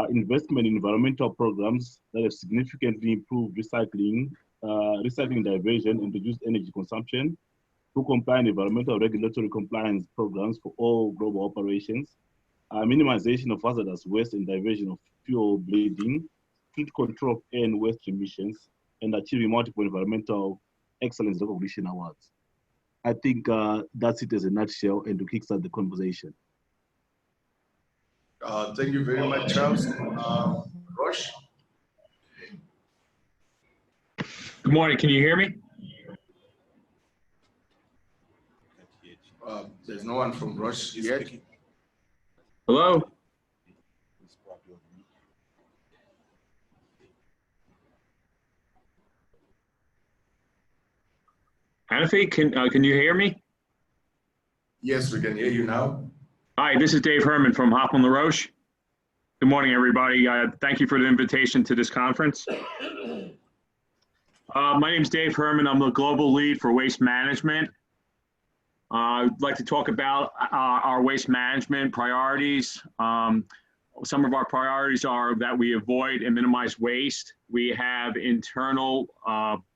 investment in environmental programs that have significantly improved recycling diversion and reduced energy consumption, to compliant environmental regulatory compliance programs for all global operations, minimization of hazardous waste and diversion of fuel bleeding, strict control of air and waste emissions, and achieving multiple environmental excellence recognition awards. I think that's it as a nutshell, and to kickstart the conversation. Thank you very much, Charles. Rosh? Good morning, can you hear me? There's no one from Rosh yet. Hello? Hanafi, can you hear me? Yes, we can hear you now. Hi, this is Dave Herman from Hop on the Roche. Good morning, everybody. Thank you for the invitation to this conference. My name is Dave Herman. I'm the global lead for waste management. I'd like to talk about our waste management priorities. Some of our priorities are that we avoid and minimize waste. We have internal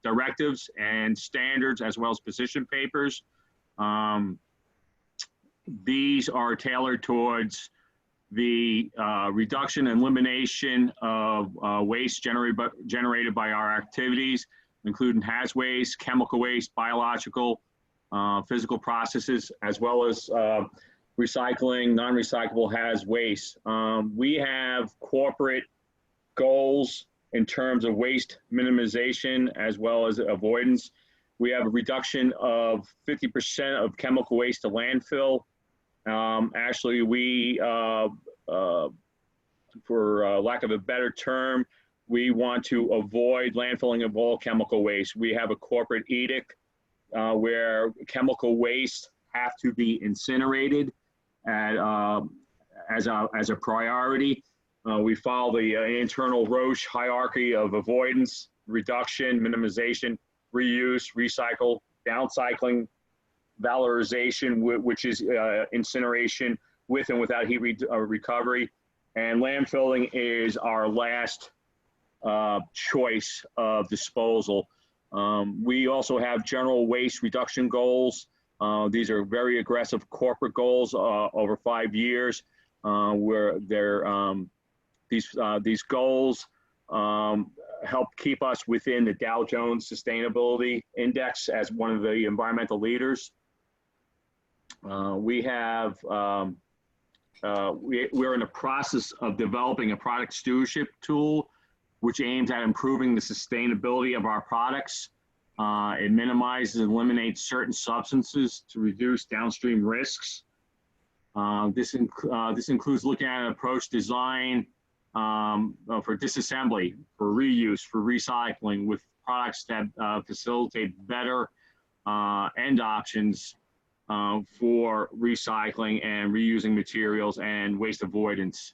directives and standards as well as position papers. These are tailored towards the reduction and elimination of waste generated by our activities, including haz waste, chemical waste, biological, physical processes, as well as recycling, non-recyclable haz waste. We have corporate goals in terms of waste minimization as well as avoidance. We have a reduction of 50% of chemical waste to landfill. Actually, we, for lack of a better term, we want to avoid landfilling of all chemical waste. We have a corporate edict where chemical waste have to be incinerated as a priority. We follow the internal Roche hierarchy of avoidance, reduction, minimization, reuse, recycle, downcycling, valorization, which is incineration with and without heat recovery, and landfilling is our last choice of disposal. We also have general waste reduction goals. These are very aggressive corporate goals over 5 years, where these goals help keep us within the Dow Jones Sustainability Index as one of the environmental leaders. We're in the process of developing a product stewardship tool, which aims at improving the sustainability of our products. It minimizes and eliminates certain substances to reduce downstream risks. This includes looking at an approach design for disassembly, for reuse, for recycling, with products that facilitate better end options for recycling and reusing materials and waste avoidance.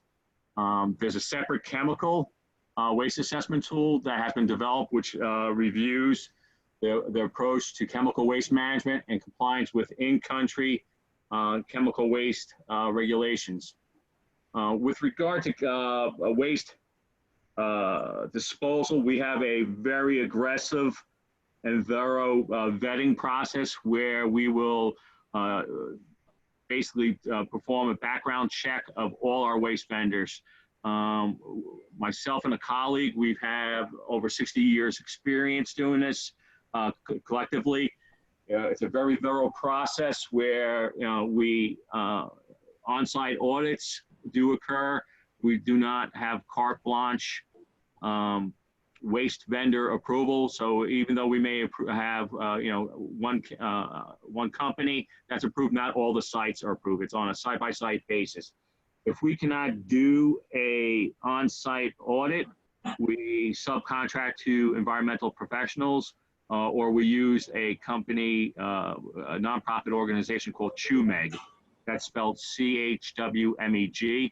There's a separate chemical waste assessment tool that has been developed, which reviews the approach to chemical waste management and compliance with in-country chemical waste regulations. With regard to waste disposal, we have a very aggressive and thorough vetting process where we will basically perform a background check of all our waste vendors. Myself and a colleague, we have over 60 years experience doing this collectively. It's a very thorough process where we on-site audits do occur. We do not have carte blanche waste vendor approval. So even though we may have one company that's approved, not all the sites are approved. It's on a site-by-site basis. If we cannot do a on-site audit, we subcontract to environmental professionals, or we use a company, a nonprofit organization called CHWMEG. That's spelled CHWMEG.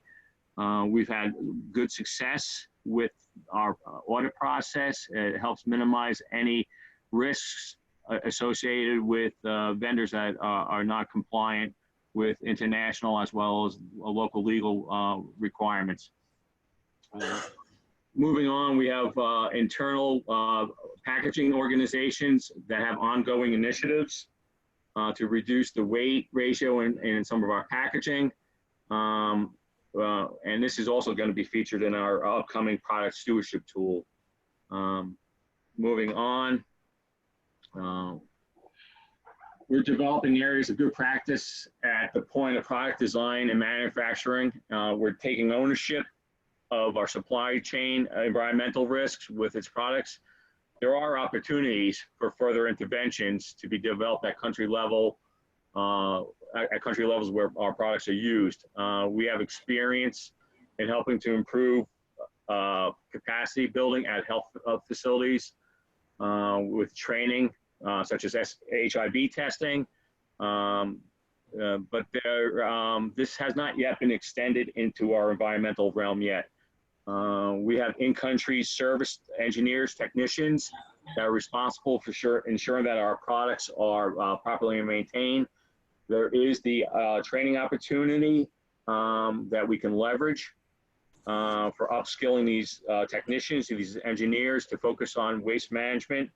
We've had good success with our audit process. It helps minimize any risks associated with vendors that are not compliant with international as well as local legal requirements. Moving on, we have internal packaging organizations that have ongoing initiatives to reduce the weight ratio in some of our packaging. And this is also going to be featured in our upcoming product stewardship tool. Moving on, we're developing areas of good practice at the point of product design and manufacturing. We're taking ownership of our supply chain environmental risks with its products. There are opportunities for further interventions to be developed at country level, at country levels where our products are used. We have experience in helping to improve capacity building at health facilities with training such as HIV testing. But this has not yet been extended into our environmental realm yet. We have in-country service engineers, technicians that are responsible for ensuring that our products are properly maintained. There is the training opportunity that we can leverage for upskilling these technicians, these engineers, to focus on waste management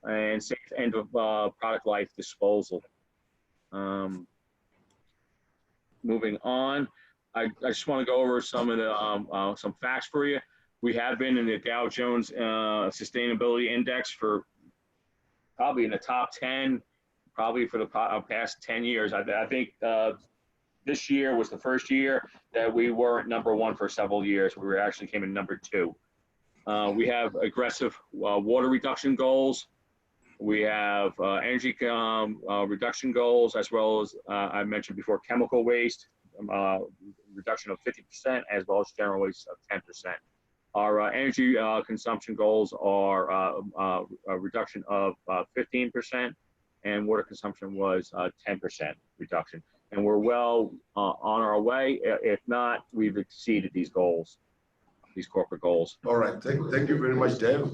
and safe end of product life disposal. Moving on, I just want to go over some of the some facts for you. We have been in the Dow Jones Sustainability Index for probably in the top 10, probably for the past 10 years. I think this year was the first year that we weren't #1 for several years. We actually came in #2. We have aggressive water reduction goals. We have energy reduction goals, as well as I mentioned before, chemical waste reduction of 50%, as well as general waste of 10%. Our energy consumption goals are a reduction of 15%, and water consumption was 10% reduction. And we're well on our way. If not, we've exceeded these goals, these corporate goals. All right, thank you very much, Dave,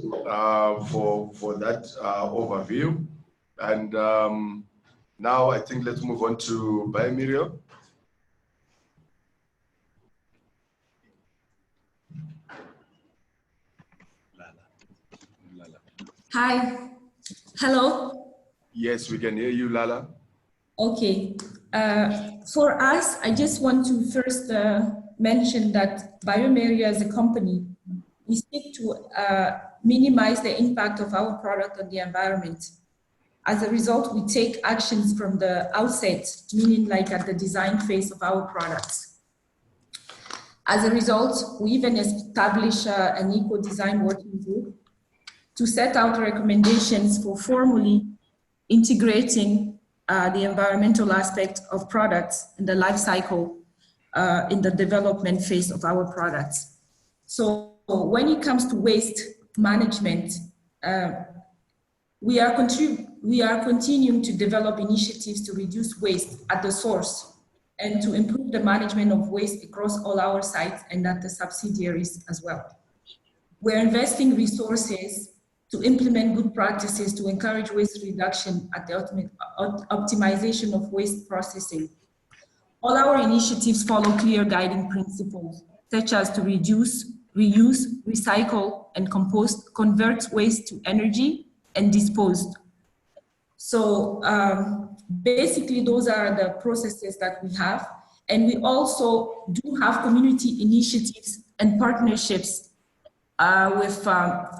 for that overview. And now I think let's move on to Biomirio. Hi, hello. Yes, we can hear you, Lala. Okay, for us, I just want to first mention that Biomirio as a company, we seek to minimize the impact of our product on the environment. As a result, we take actions from the outset, meaning like at the design phase of our products. As a result, we even establish an eco-design working group to set out recommendations for formally integrating the environmental aspect of products in the life cycle in the development phase of our products. So when it comes to waste management, we are continuing to develop initiatives to reduce waste at the source and to improve the management of waste across all our sites and at the subsidiaries as well. We're investing resources to implement good practices to encourage waste reduction at the ultimate optimization of waste processing. All our initiatives follow clear guiding principles, such as to reduce, reuse, recycle, and compost, convert waste to energy, and dispose. So basically, those are the processes that we have. And we also do have community initiatives and partnerships with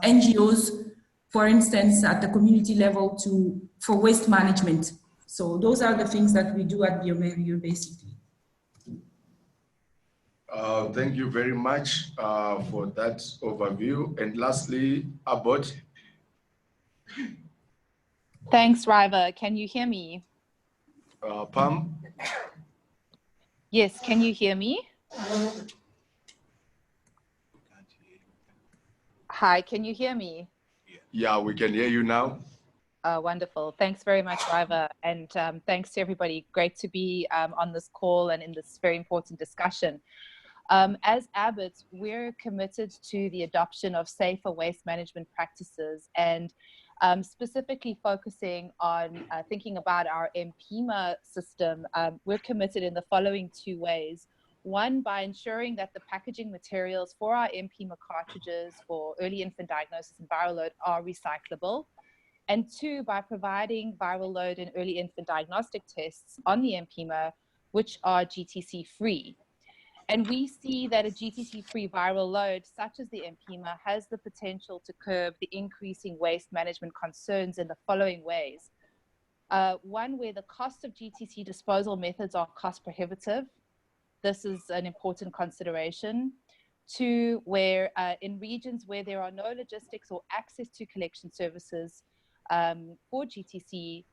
NGOs, for instance, at the community level for waste management. So those are the things that we do at Biomirio, basically. Thank you very much for that overview. And lastly, Abbott. Thanks, Riva. Can you hear me? Pam? Yes, can you hear me? Hi, can you hear me? Yeah, we can hear you now. Wonderful. Thanks very much, Riva. And thanks to everybody. Great to be on this call and in this very important discussion. As Abbott, we're committed to the adoption of safer waste management practices and specifically focusing on thinking about our MPIMA system. We're committed in the following 2 ways. One, by ensuring that the packaging materials for our MPEMA cartridges for early infant diagnosis and viral load are recyclable. And two, by providing viral load and early infant diagnostic tests on the MPEMA, which are GTC free. And we see that a GTC-free viral load, such as the MPEMA, has the potential to curb the increasing waste management concerns in the following ways. One, where the cost of GTC disposal methods are cost prohibitive. This is an important consideration. Two, where in regions where there are no logistics or access to collection services for GTC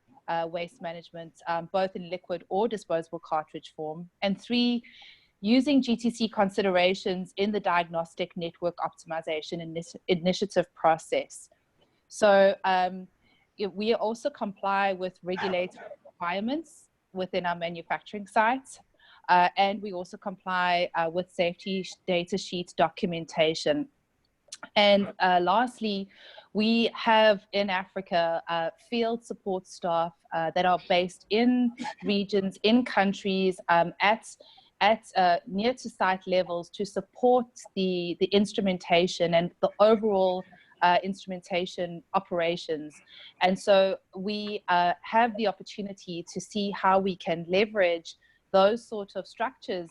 waste management, both in liquid or disposable cartridge form. And three, using GTC considerations in the diagnostic network optimization initiative process. So we also comply with regulatory requirements within our manufacturing sites, and we also comply with safety data sheet documentation. And lastly, we have in Africa field support staff that are based in regions, in countries, at near to site levels to support the instrumentation and the overall instrumentation operations. And so we have the opportunity to see how we can leverage those sort of structures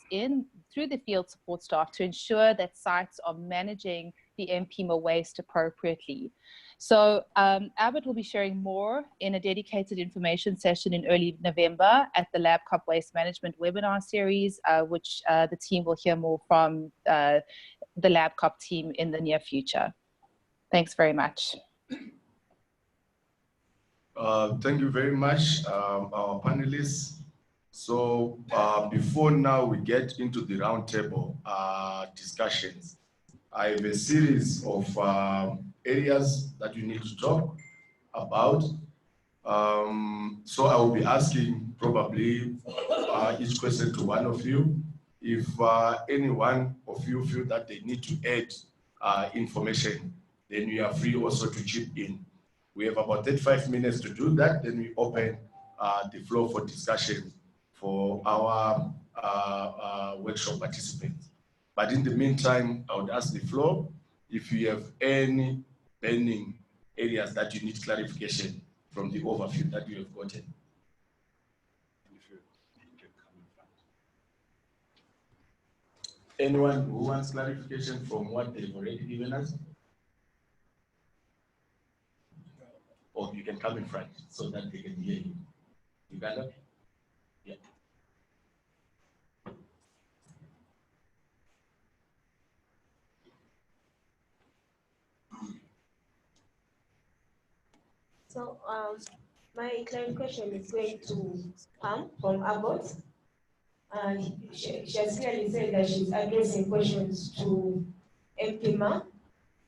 through the field support staff to ensure that sites are managing the MPEMA waste appropriately. So Albert will be sharing more in a dedicated information session in early November at the LabCoP Waste Management webinar series, which the team will hear more from the LabCoP team in the near future. Thanks very much. Thank you very much, our panelists. So before now we get into the roundtable discussions, I have a series of areas that you need to talk about. So I will be asking probably each question to one of you. If any one of you feel that they need to add information, then you are free also to chip in. We have about 35 minutes to do that, then we open the floor for discussion for our workshop participants. But in the meantime, I would ask the floor if you have any burning areas that you need clarification from the overview that you have gotten. Anyone who wants clarification from what they've already given us? Or you can come in front so that they can hear you. Uganda? Yeah. So my clarification is going to come from Abbott. She has clearly said that she's addressing questions to MPEMA,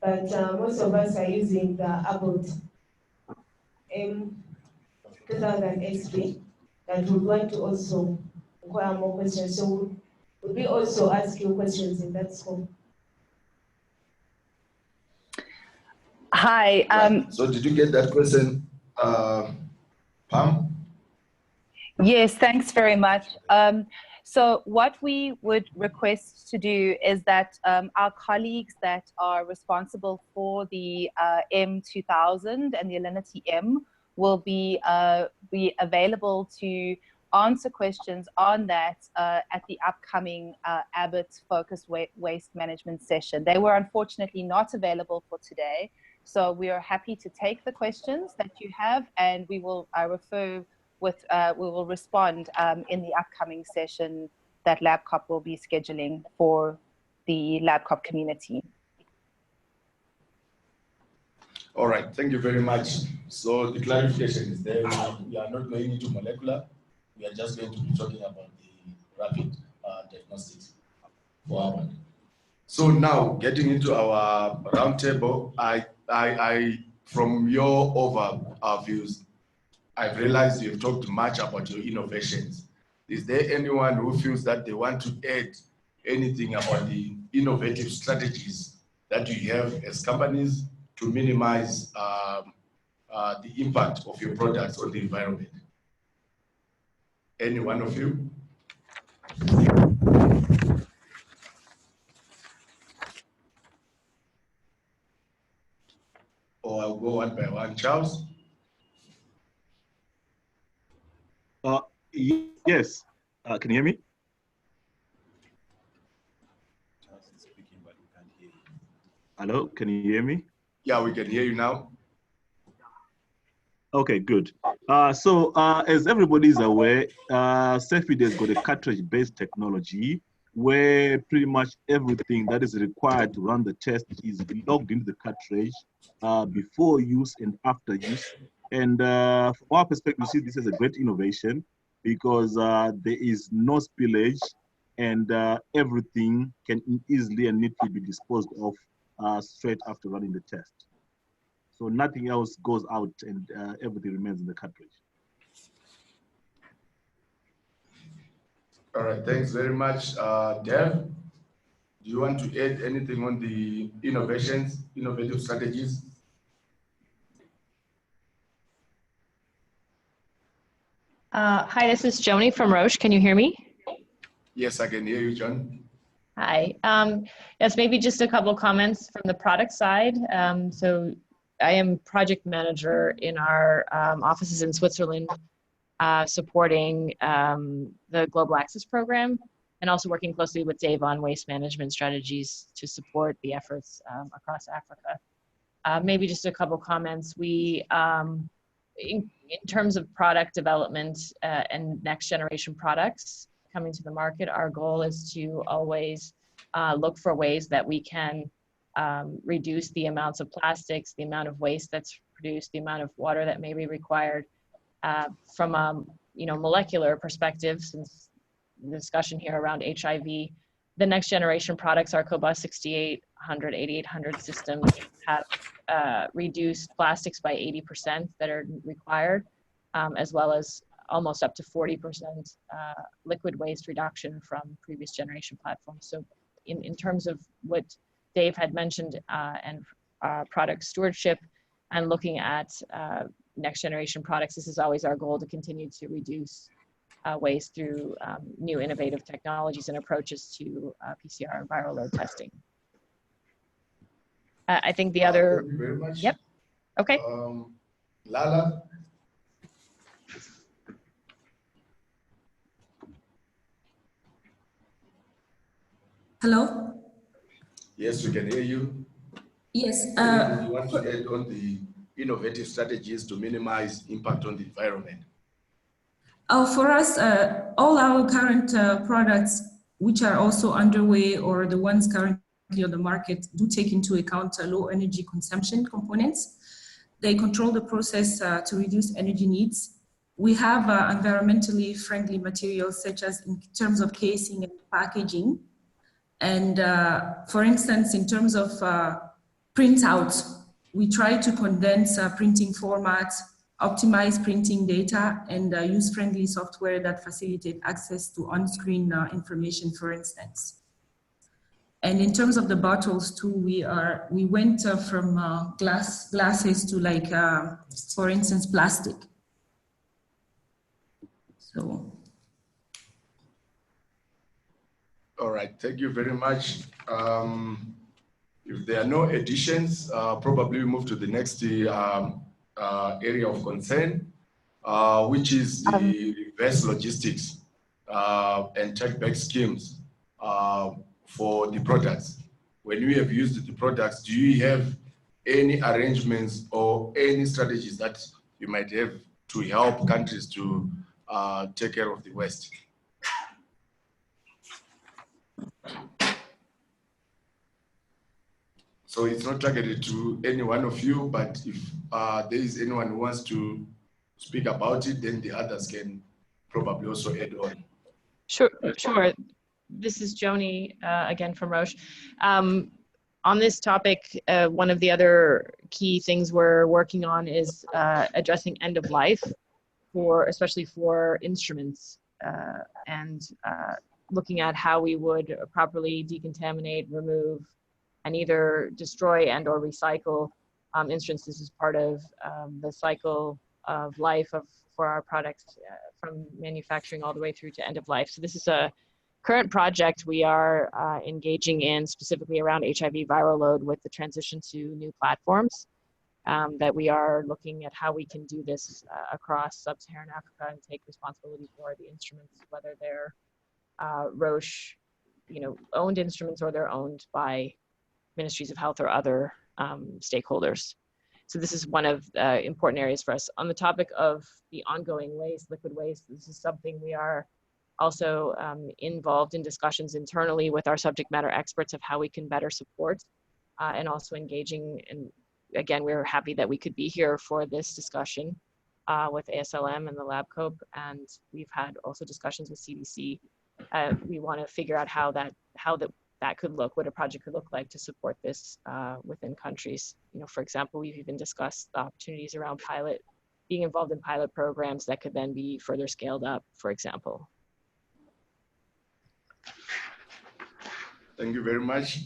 but most of us are using the Abbott M2000 that would want to also inquire more questions. So would we also ask you questions in that scope? Hi. So did you get that question, Pam? Yes, thanks very much. So what we would request to do is that our colleagues that are responsible for the M2000 and the Alinity M will be available to answer questions on that at the upcoming Abbott Focused Waste Management session. They were unfortunately not available for today, so we are happy to take the questions that you have, and we will we will respond in the upcoming session that LabCoP will be scheduling for the LabCoP community. All right, thank you very much. So the clarification is there. We are not going into molecular. We are just going to be talking about the rapid diagnostics for our one. So now getting into our roundtable, from your overviews, I've realized you've talked much about your innovations. Is there anyone who feels that they want to add anything about the innovative strategies that you have as companies to minimize the impact of your products on the environment? Any one of you? or I'll go one by one. Charles? Yes. Can you hear me? Hello, can you hear me? Yeah, we can hear you now. Okay, good. As everybody is aware, Cepheid has got a cartridge-based technology where pretty much everything that is required to run the test is logged into the cartridge before use and after use. And from our perspective, we see this as a great innovation because there is no spillage and everything can easily and neatly be disposed of straight after running the test. So nothing else goes out and everything remains in the cartridge. All right, thanks very much. Dev, do you want to add anything on the innovative strategies? Hi, this is Joni from Roche. Can you hear me? Yes, I can hear you, John. Hi. Yes, maybe just a couple comments from the product side. So I am project manager in our offices in Switzerland, supporting the Global Access Program and also working closely with Dave on waste management strategies to support the efforts across Africa. Maybe just a couple comments. We, in terms of product development and next generation products coming to the market, our goal is to always look for ways that we can reduce the amounts of plastics, the amount of waste that's produced, the amount of water that may be required. From a molecular perspective, since the discussion here around HIV, the next generation products, our Cobas 6800, 8800 systems have reduced plastics by 80% that are required, as well as almost up to 40% liquid waste reduction from previous generation platforms. So in terms of what Dave had mentioned and product stewardship and looking at next generation products, this is always our goal, to continue to reduce waste through new innovative technologies and approaches to PCR and viral load testing. I think the other, thank you very much. Yep, okay. Lala? Hello? Yes, we can hear you. Yes. Anything you want to add on the innovative strategies to minimize impact on the environment? For us, all our current products, which are also underway or the ones currently on the market, do take into account low energy consumption components. They control the process to reduce energy needs. We have environmentally friendly materials, such as in terms of casing and packaging. And for instance, in terms of printouts, we try to condense printing formats, optimize printing data, and use friendly software that facilitate access to on-screen information, for instance. And in terms of the bottles too, we went from glasses to, like, for instance, plastic. So. All right, thank you very much. If there are no additions, probably we move to the next area of concern, which is the reverse logistics and take-back schemes for the products. When you have used the products, do you have any arrangements or any strategies that you might have to help countries to take care of the waste? So it's not targeted to any one of you, but if there is anyone who wants to speak about it, then the others can probably also add on. Sure. This is Joni again from Roche. On this topic, one of the other key things we're working on is addressing end of life, especially for instruments, and looking at how we would properly decontaminate, remove, and either destroy and or recycle instruments. This is part of the cycle of life for our products, from manufacturing all the way through to end of life. So this is a current project we are engaging in, specifically around HIV viral load with the transition to new platforms. that we are looking at how we can do this across sub-Saharan Africa and take responsibility for the instruments, whether they're Roche, owned instruments or they're owned by ministries of health or other stakeholders. So this is one of important areas for us. On the topic of the ongoing waste, liquid waste, this is something we are also involved in discussions internally with our subject matter experts of how we can better support and also engaging. And again, we're happy that we could be here for this discussion with ASLM and the LabCoP. And we've had also discussions with CDC. We want to figure out how that could look, what a project could look like to support this within countries. For example, we've even discussed the opportunities around being involved in pilot programs that could then be further scaled up, for example. Thank you very much.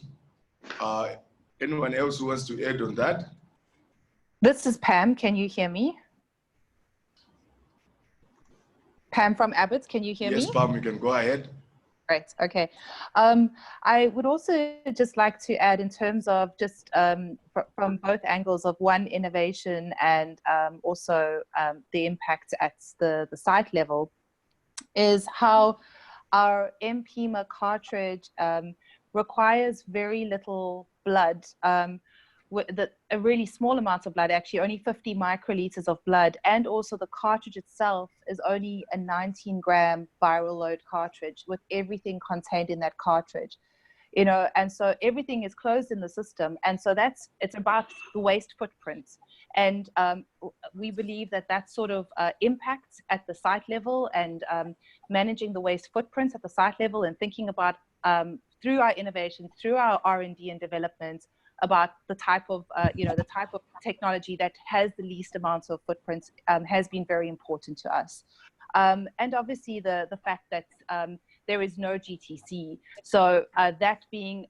Anyone else who wants to add on that? This is Pam. Can you hear me? Pam from Abbott's, can you hear me? Yes, Pam, you can go ahead. Great, okay. I would also just like to add in terms of just from both angles of one, innovation and also the impact at the site level, is how our MPEMA cartridge requires very little blood, a really small amount of blood, actually only 50 microliters of blood, and also the cartridge itself is only a 19-gram viral load cartridge with everything contained in that cartridge, and so everything is closed in the system, and so it's about the waste footprint, and we believe that sort of impacts at the site level and managing the waste footprints at the site level and thinking about through our innovation, through our R&D and development, about the type of technology that has the least amounts of footprints has been very important to us. And obviously the fact that there is no GTC, so that being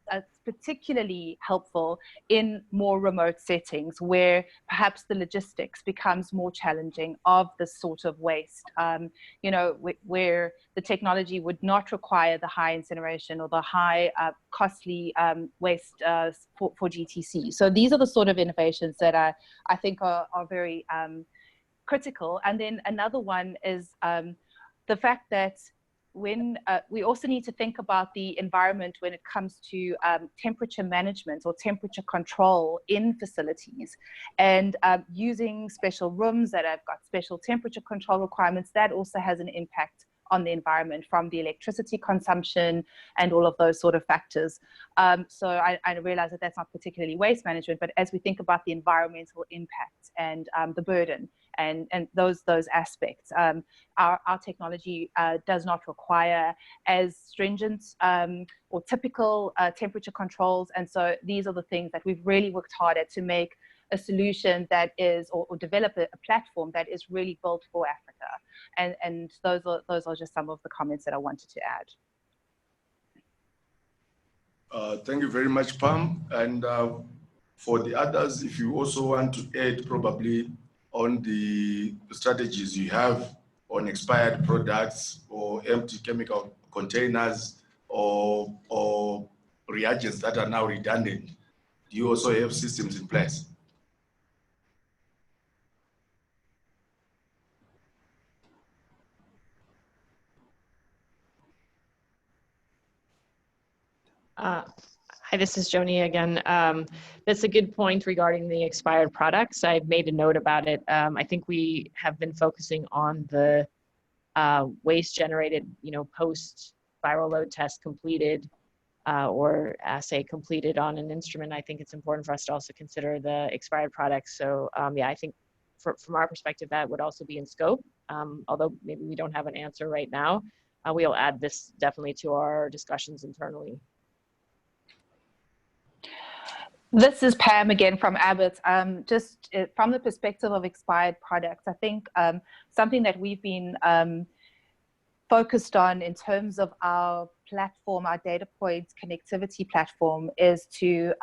particularly helpful in more remote settings where perhaps the logistics becomes more challenging of this sort of waste, where the technology would not require the high incineration or the high costly waste for GTC. So these are the sort of innovations that I think are very critical. And then another one is the fact that when we also need to think about the environment when it comes to temperature management or temperature control in facilities, and using special rooms that have got special temperature control requirements, that also has an impact on the environment from the electricity consumption and all of those sort of factors. So I realize that that's not particularly waste management, but as we think about the environmental impact and the burden and those aspects, our technology does not require as stringent or typical temperature controls. And so these are the things that we've really worked hard at to make a solution that is, or develop a platform that is really built for Africa. And those are just some of the comments that I wanted to add. Thank you very much, Pam. And for the others, if you also want to add probably on the strategies you have on expired products or empty chemical containers or reagents that are now redundant, do you also have systems in place? Hi, this is Joni again. That's a good point regarding the expired products. I've made a note about it. I think we have been focusing on the waste generated, post viral load test completed or assay completed on an instrument. I think it's important for us to also consider the expired products. So yeah, I think from our perspective, that would also be in scope. Although maybe we don't have an answer right now, we'll add this definitely to our discussions internally. This is Pam again from Abbott. Just from the perspective of expired products, I think something that we've been focused on in terms of our platform, our data points connectivity platform, is to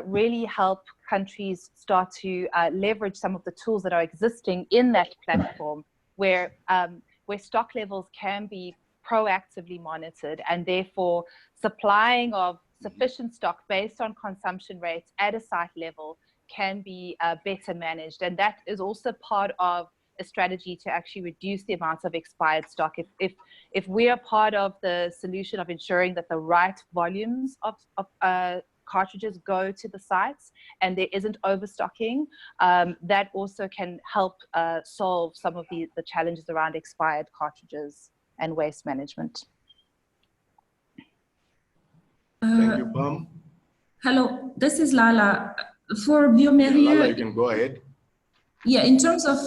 really help countries start to leverage some of the tools that are existing in that platform, where stock levels can be proactively monitored, and therefore supplying of sufficient stock based on consumption rates at a site level can be better managed. And that is also part of a strategy to actually reduce the amount of expired stock. If we are part of the solution of ensuring that the right volumes of cartridges go to the sites and there isn't overstocking, that also can help solve some of the challenges around expired cartridges and waste management. Thank you, Pam. Hello, this is Lala. For Biomeria, Lala, you can go ahead. Yeah, in terms of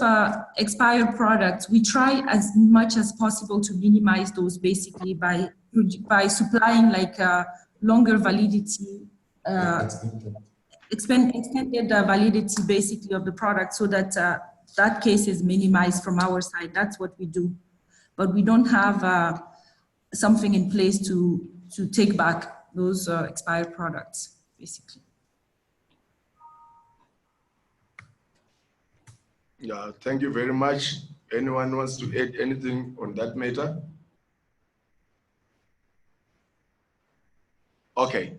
expired products, we try as much as possible to minimize those basically by supplying like longer validity, extended validity basically of the product so that that case is minimized from our side. That's what we do. But we don't have something in place to take back those expired products, basically. Yeah, thank you very much. Anyone wants to add anything on that matter? Okay,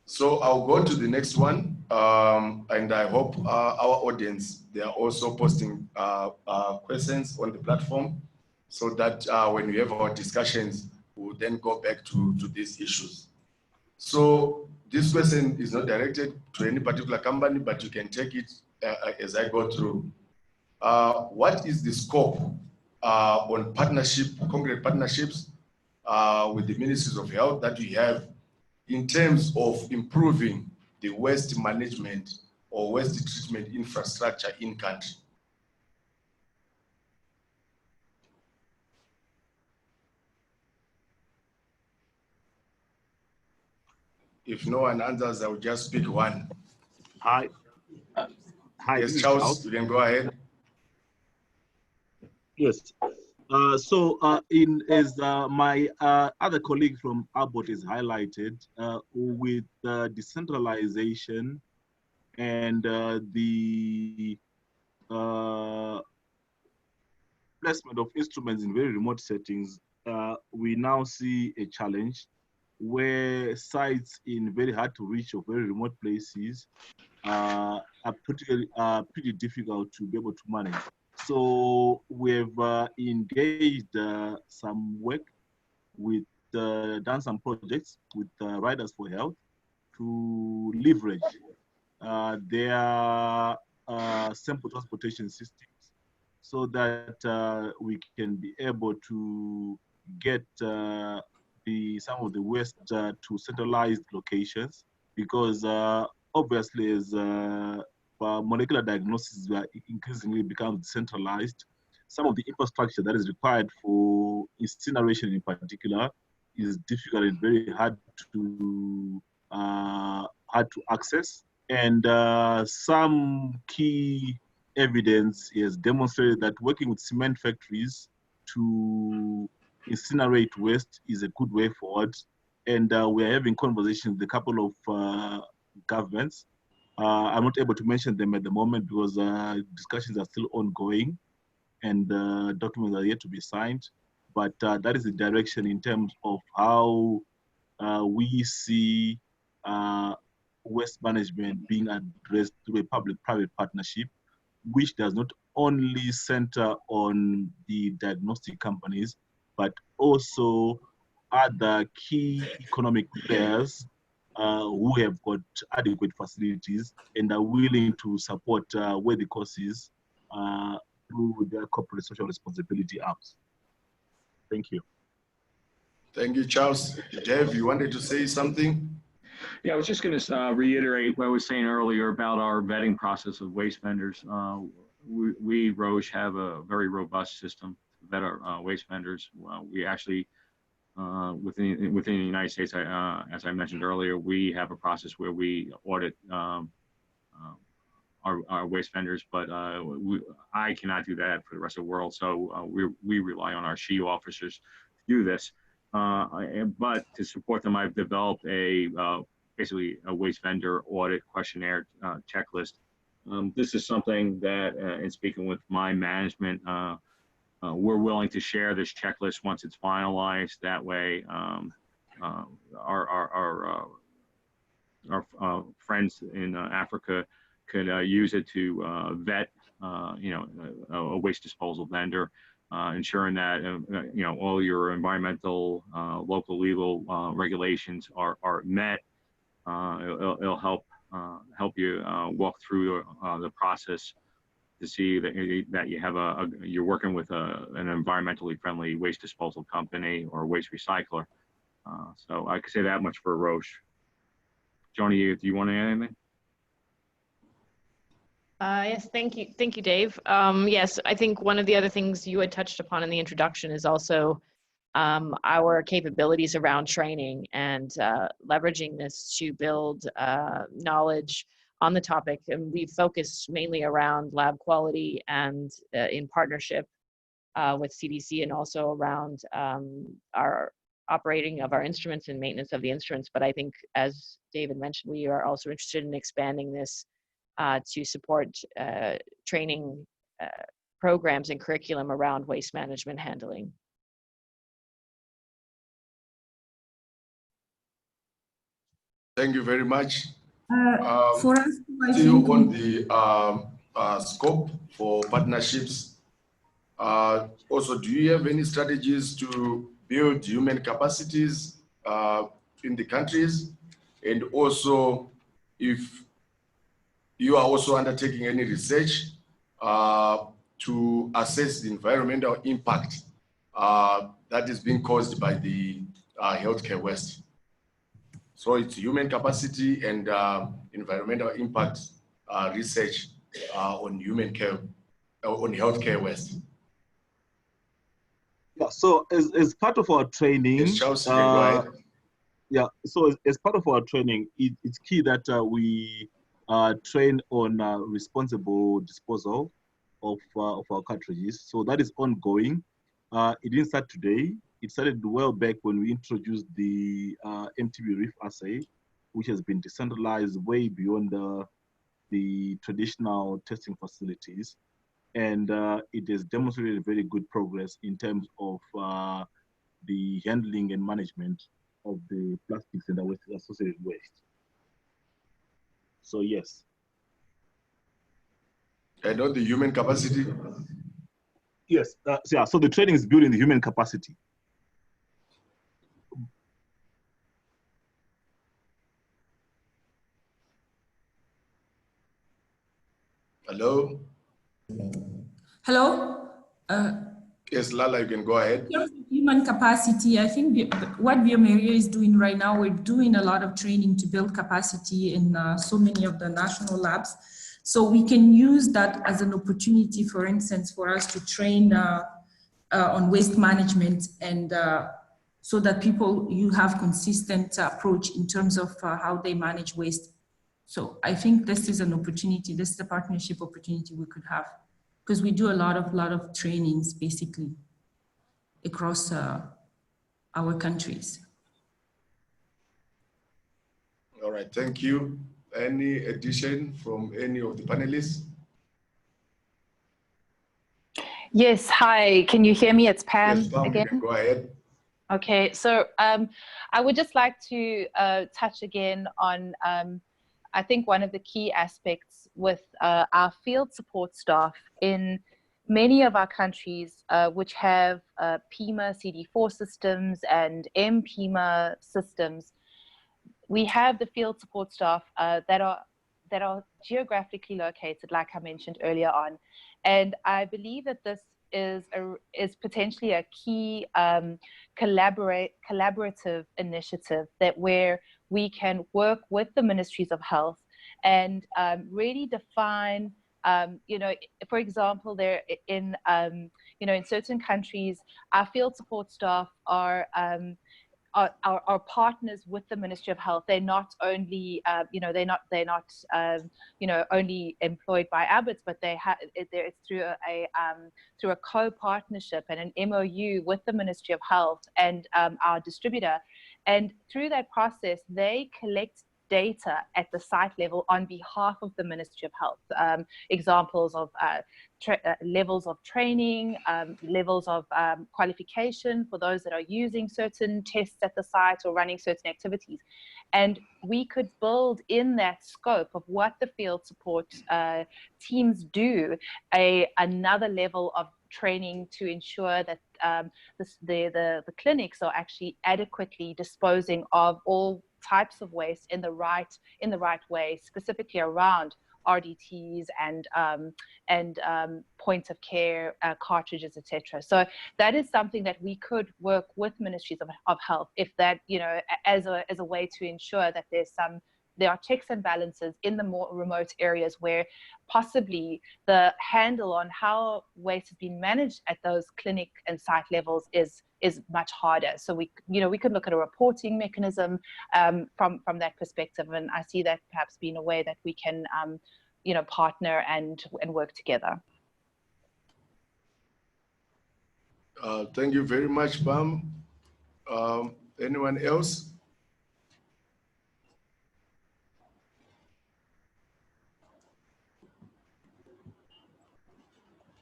so I'll go to the next one. And I hope our audience, they are also posting questions on the platform so that when we have our discussions, we'll then go back to these issues. So this question is not directed to any particular company, but you can take it as I go through. What is the scope on concrete partnerships with the ministries of health that we have in terms of improving the waste management or waste treatment infrastructure in country? If no one answers, I will just pick one. Hi, yes, Charles, you can go ahead. Yes. As my other colleague from Abbott has highlighted, with decentralization and the placement of instruments in very remote settings, we now see a challenge where sites in very hard to reach or very remote places are pretty difficult to be able to manage. So we've engaged some work with, done some projects with Riders for Health to leverage their sample transportation systems so that we can be able to get some of the waste to centralized locations, because obviously as molecular diagnosis increasingly becomes decentralized, some of the infrastructure that is required for incineration in particular is difficult and very hard to access. And some key evidence has demonstrated that working with cement factories to incinerate waste is a good way forward. And we're having conversations with a couple of governments. I'm not able to mention them at the moment because discussions are still ongoing and documents are yet to be signed. But that is the direction in terms of how we see waste management being addressed through a public-private partnership, which does not only center on the diagnostic companies, but also other key economic players who have got adequate facilities and are willing to support where the cost is through their corporate social responsibility arms. Thank you. Thank you, Charles. Dave, you wanted to say something? Yeah, I was just going to reiterate what I was saying earlier about our vetting process of waste vendors. We, Roche, have a very robust system to vet our waste vendors. We actually, within the United States, as I mentioned earlier, we have a process where we audit our waste vendors, but I cannot do that for the rest of the world. So we rely on our SHE officers to do this. But to support them, I've developed basically a waste vendor audit questionnaire checklist. This is something that, in speaking with my management, we're willing to share this checklist once it's finalized. That way, our friends in Africa could use it to vet, a waste disposal vendor, ensuring that all your environmental, local legal regulations are met. It'll help you walk through the process to see that you have you're working with an environmentally friendly waste disposal company or waste recycler. So I could say that much for Roche. Joni, do you want to add anything? Yes, thank you, Dave. Yes, I think one of the other things you had touched upon in the introduction is also our capabilities around training and leveraging this to build knowledge on the topic. And we focus mainly around lab quality and in partnership with CDC, and also around our operating of our instruments and maintenance of the instruments. But I think, as David mentioned, we are also interested in expanding this to support training programs and curriculum around waste management handling. Thank you very much. For us, still on the scope for partnerships, also, do you have any strategies to build human capacities in the countries? And also, if you are also undertaking any research to assess the environmental impact that is being caused by the healthcare waste. So it's human capacity and environmental impact research on human care, on healthcare waste. Yeah, so as part of our training, Yes, Charles, you can go ahead. Yeah, so as part of our training, it's key that we train on responsible disposal of our cartridges. So that is ongoing. It didn't start today. It started well back when we introduced the MTB reef assay, which has been decentralized way beyond the traditional testing facilities. And it has demonstrated very good progress in terms of the handling and management of the plastics and the associated waste. So yes. And on the human capacity? Yes, so the training is building the human capacity. Hello? Hello? Yes, Lala, you can go ahead. In terms of human capacity, I think what bioMérieux is doing right now, we're doing a lot of training to build capacity in so many of the national labs. So we can use that as an opportunity, for instance, for us to train on waste management, and so that you have consistent approach in terms of how they manage waste. So I think this is an opportunity, this is a partnership opportunity we could have, because we do a lot of trainings basically across our countries. All right, thank you. Any addition from any of the panelists? Yes, hi, can you hear me? It's Pam, yes, Pam, again. You can go ahead. Okay, so I would just like to touch again on, I think one of the key aspects with our field support staff in many of our countries, which have PIMA CD4 systems and MPIMA systems. We have the field support staff that are geographically located, like I mentioned earlier on, and I believe that this is potentially a key collaborative initiative where we can work with the ministries of health and really define, for example, there in in certain countries, our field support staff are partners with the Ministry of Health. They're not only, they're not only employed by Abbott's, but it's through a co-partnership and an MOU with the Ministry of Health and our distributor. And through that process, they collect data at the site level on behalf of the Ministry of Health. Examples of levels of training, levels of qualification for those that are using certain tests at the site or running certain activities. And we could build in that scope of what the field support teams do another level of training to ensure that the clinics are actually adequately disposing of all types of waste in the right way, specifically around RDTs and point of care cartridges, etc. So that is something that we could work with ministries of health, if that, you know, as a way to ensure that there are checks and balances in the more remote areas where possibly the handle on how waste is being managed at those clinic and site levels is much harder. So we could look at a reporting mechanism from that perspective, and I see that perhaps being a way that we can partner and work together. Thank you very much, Pam. Anyone else?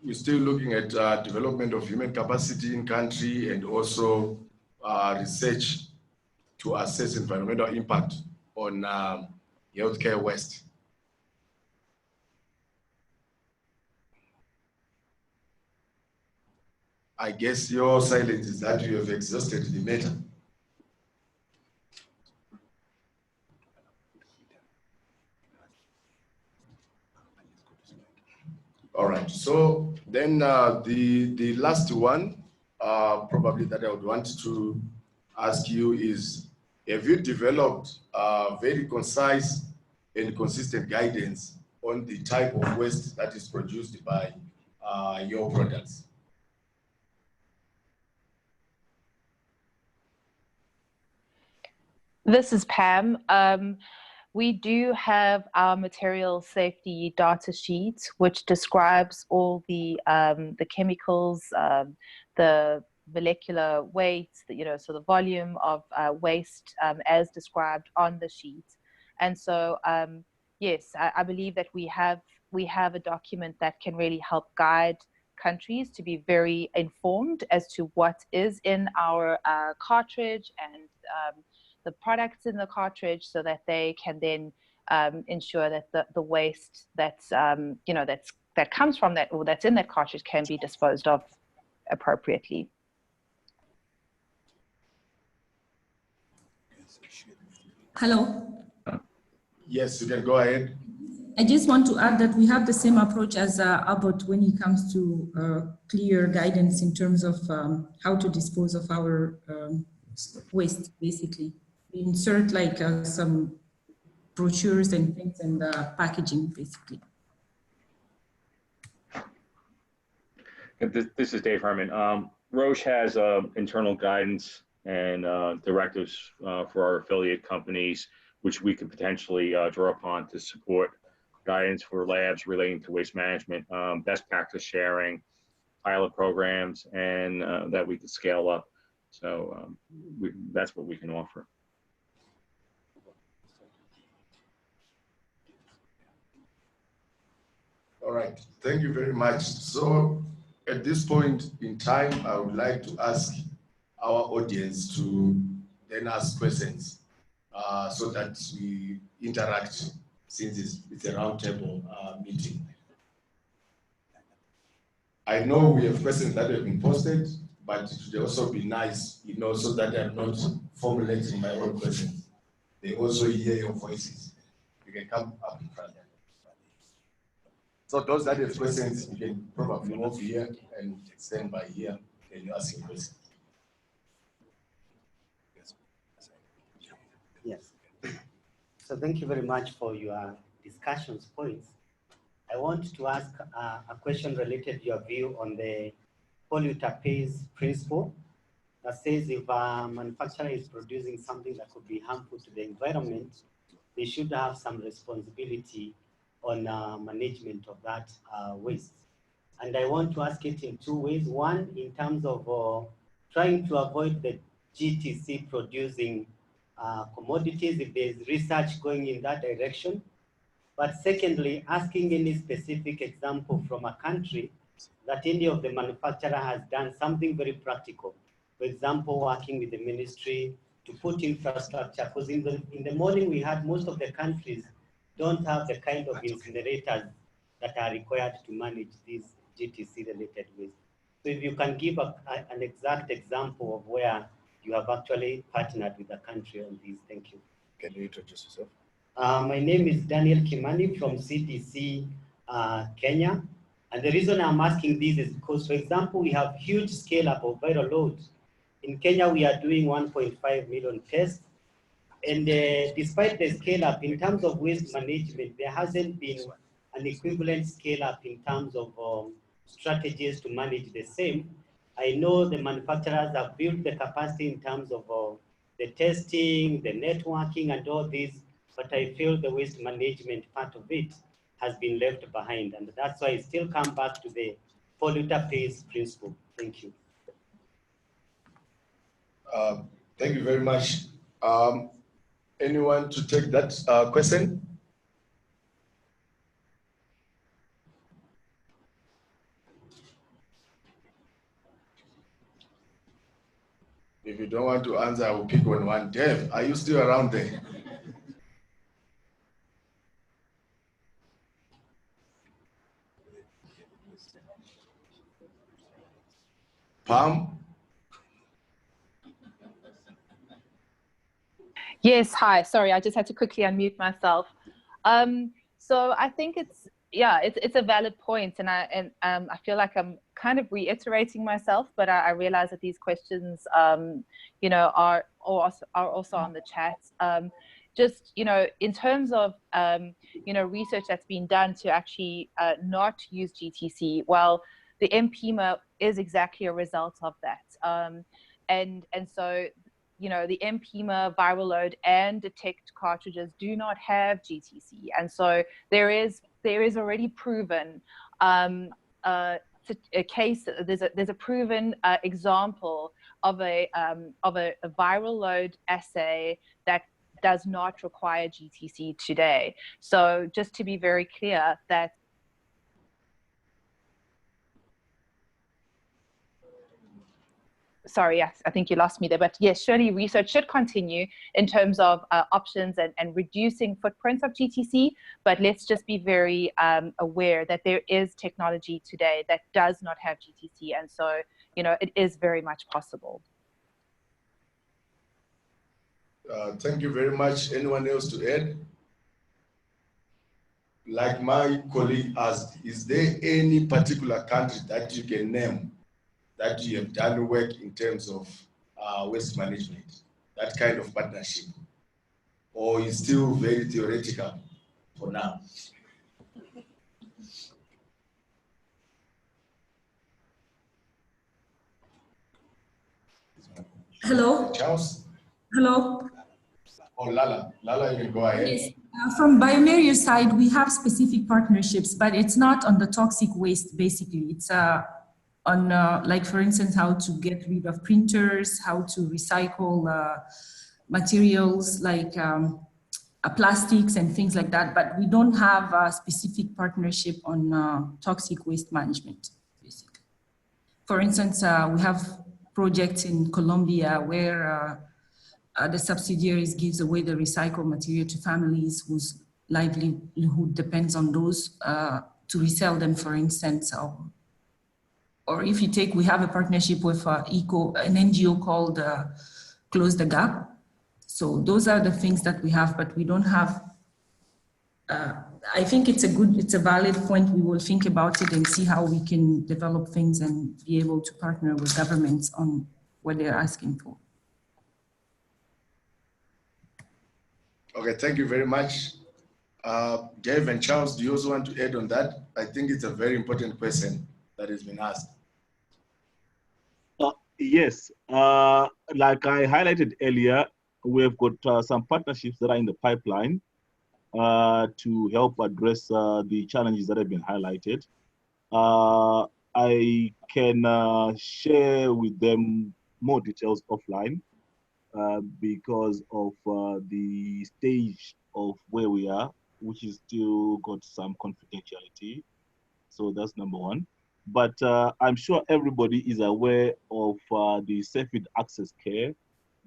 We're still looking at development of human capacity in country and also research to assess environmental impact on healthcare waste. I guess your silence is that you have exhausted the matter. All right, so then the last one, probably that I would want to ask you is, have you developed very concise and consistent guidance on the type of waste that is produced by your products? This is Pam. We do have our material safety data sheet, which describes all the chemicals, the molecular weights, so the volume of waste as described on the sheet. And so, yes, I believe that we have a document that can really help guide countries to be very informed as to what is in our cartridge and the products in the cartridge, so that they can then ensure that the waste that comes from that, or that's in that cartridge, can be disposed of appropriately. Hello. Yes, you can go ahead. I just want to add that we have the same approach as Abbott when it comes to clear guidance in terms of how to dispose of our waste, basically. We insert like some brochures and things and packaging, basically. This is Dave Herman. Roche has internal guidance and directives for our affiliate companies, which we could potentially draw upon to support guidance for labs relating to waste management, best practice sharing, pilot programs, and that we could scale up. So that's what we can offer. All right, thank you very much. So at this point in time, I would like to ask our audience to then ask questions so that we interact, since it's a roundtable meeting. I know we have questions that have been posted, but it would also be nice, so that I'm not formulating my own questions. They also hear your voices. You can come up in front. So those that have questions, you can probably move here and stand by here and you ask a question. Yes. So thank you very much for your discussions points. I want to ask a question related to your view on the polluter pays principle that says if a manufacturer is producing something that could be harmful to the environment, they should have some responsibility on management of that waste. And I want to ask it in two ways. One, in terms of trying to avoid the GTC producing commodities, if there's research going in that direction. But secondly, asking any specific example from a country that any of the manufacturer has done something very practical. For example, working with the ministry to put infrastructure, because in the morning we had most of the countries don't have the kind of incinerators that are required to manage these GTC-related waste. So if you can give an exact example of where you have actually partnered with the country on these, thank you. Can you introduce yourself? My name is Daniel Kimani from CDC Kenya. And the reason I'm asking this is because, for example, we have huge scale up of viral loads. In Kenya, we are doing 1.5 million tests. And despite the scale up, in terms of waste management, there hasn't been an equivalent scale up in terms of strategies to manage the same. I know the manufacturers have built the capacity in terms of the testing, the networking, and all these, but I feel the waste management part of it has been left behind. And that's why I still come back to the polluter pays principle. Thank you. Thank you very much. Anyone to take that question? If you don't want to answer, I will pick on one. Dave, are you still around there? Pam? Yes, hi. Sorry, I just had to quickly unmute myself. So I think it's a valid point, and I feel like I'm kind of reiterating myself, but I realize that these questions, you know, are also on the chat. Just, you know, in terms of, you know, research that's been done to actually not use GTC, well, the MPMA is exactly a result of that. And so, you know, the MPMA, viral load, and detect cartridges do not have GTC, and so there is already proven a case. There's a proven example of a viral load assay that does not require GTC today. So just to be very clear that. Sorry, yes, I think you lost me there, but yes, surely research should continue in terms of options and reducing footprints of GTC, but let's just be very aware that there is technology today that does not have GTC, and so, you know, it is very much possible. Thank you very much. Anyone else to add? Like my colleague asked, is there any particular country that you can name that you have done work in terms of waste management, that kind of partnership, or is still very theoretical for now? Hello? Charles? Hello? Oh, Lala. Lala, you can go ahead. Yes. From Biomaria side, we have specific partnerships, but it's not on the toxic waste, basically. It's on, like, for instance, how to get rid of printers, how to recycle materials like plastics and things like that. But we don't have a specific partnership on toxic waste management, basically. For instance, we have projects in Colombia where the subsidiaries gives away the recycled material to families whose livelihood depends on those to resell them, for instance. Or if you take, we have a partnership with an NGO called Close the Gap. So those are the things that we have, but we don't have, I think it's a valid point. We will think about it and see how we can develop things and be able to partner with governments on what they're asking for. Okay, thank you very much. Dave and Charles, do you also want to add on that? I think it's a very important question that has been asked. Yes, like I highlighted earlier, we've got some partnerships that are in the pipeline to help address the challenges that have been highlighted. I can share with them more details offline because of the stage of where we are, which is still got some confidentiality. So that's number one. But I'm sure everybody is aware of the Safe Access Care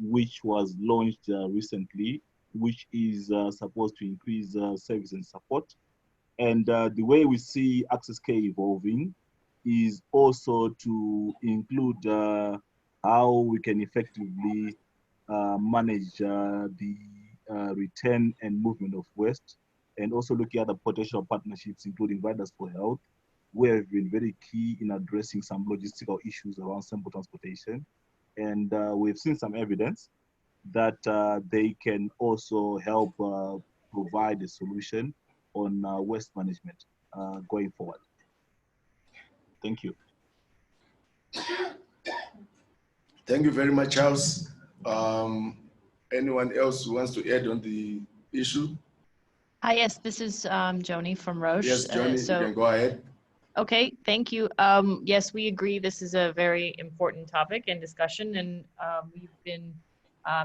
which was launched recently, which is supposed to increase service and support. And the way we see Access Care evolving is also to include how we can effectively manage the return and movement of waste, and also looking at the potential partnerships, including Riders for Health, who have been very key in addressing some logistical issues around sample transportation. And we've seen some evidence that they can also help provide a solution on waste management going forward. Thank you. Thank you very much, Charles. Anyone else who wants to add on the issue? Hi, yes, this is Joni from Roche. Yes, Joni, you can go ahead. Okay, thank you. Yes, we agree this is a very important topic and discussion, and we've been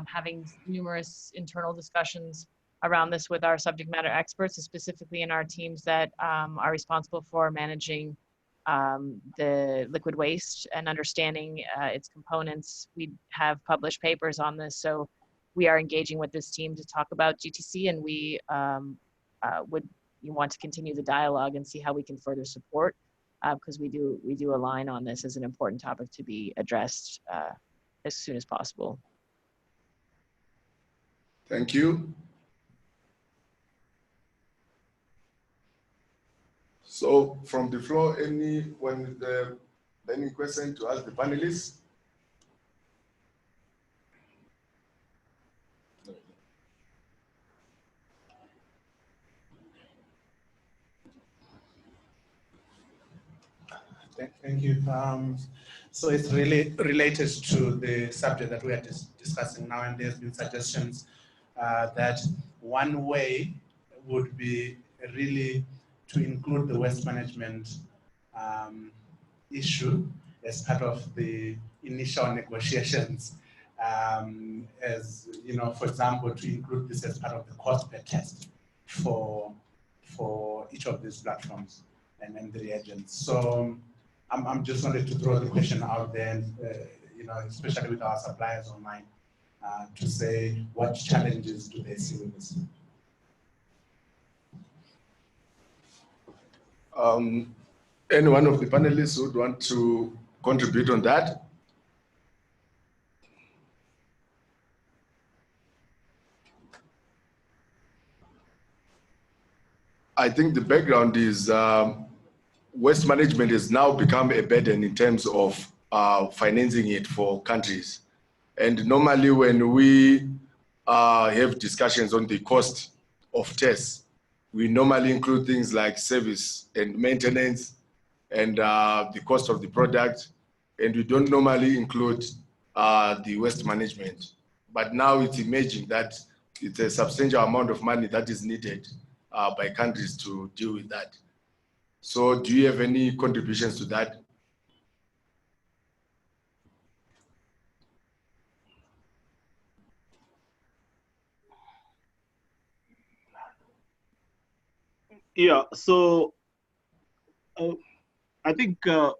having numerous internal discussions around this with our subject matter experts, specifically in our teams that are responsible for managing the liquid waste and understanding its components. We have published papers on this, so we are engaging with this team to talk about GTC, and we you want to continue the dialogue and see how we can further support, because we do align on this as an important topic to be addressed as soon as possible. Thank you. So from the floor, anyone with any question to ask the panelists? Thank you. So it's really related to the subject that we are discussing now, and there's been suggestions that one way would be really to include the waste management issue as part of the initial negotiations, as you know, for example, to include this as part of the cost per test for each of these platforms and the reagents. So I'm just wanted to throw the question out there, and, you know, especially with our suppliers online, to say what challenges do they see with this? Any one of the panelists would want to contribute on that? I think the background is waste management has now become a burden in terms of financing it for countries. And normally when we have discussions on the cost of tests, we normally include things like service and maintenance and the cost of the product. And we don't normally include the waste management. But now it's emerging that it's a substantial amount of money that is needed by countries to deal with that. So do you have any contributions to that? Yeah, so I think the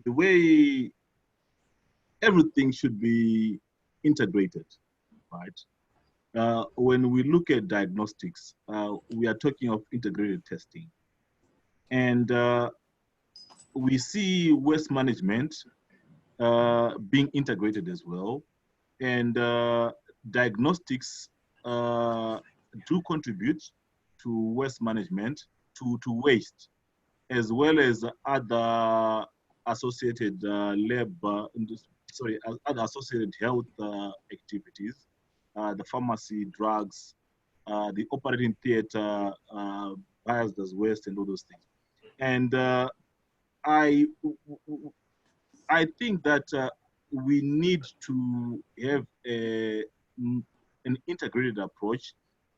way everything should be integrated, right? When we look at diagnostics, we are talking of integrated testing. And we see waste management being integrated as well. And diagnostics do contribute to waste management, to waste, as well as other associated other associated health activities, the pharmacy, drugs, the operating theater, biohazardous waste, and all those things. And I think that we need to have an integrated approach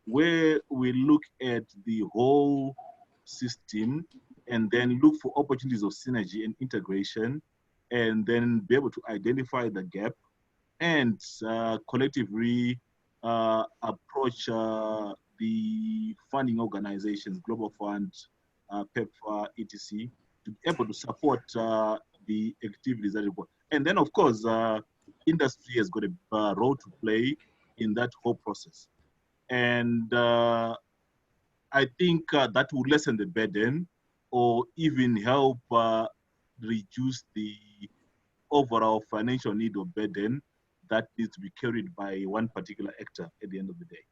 where we look at the whole system and then look for opportunities of synergy and integration, and then be able to identify the gap and collectively approach the funding organizations, Global Fund, PEPFAR, etc., to be able to support the activities that are important. And then, of course, industry has got a role to play in that whole process. And I think that will lessen the burden or even help reduce the overall financial need or burden that needs to be carried by one particular actor at the end of the day.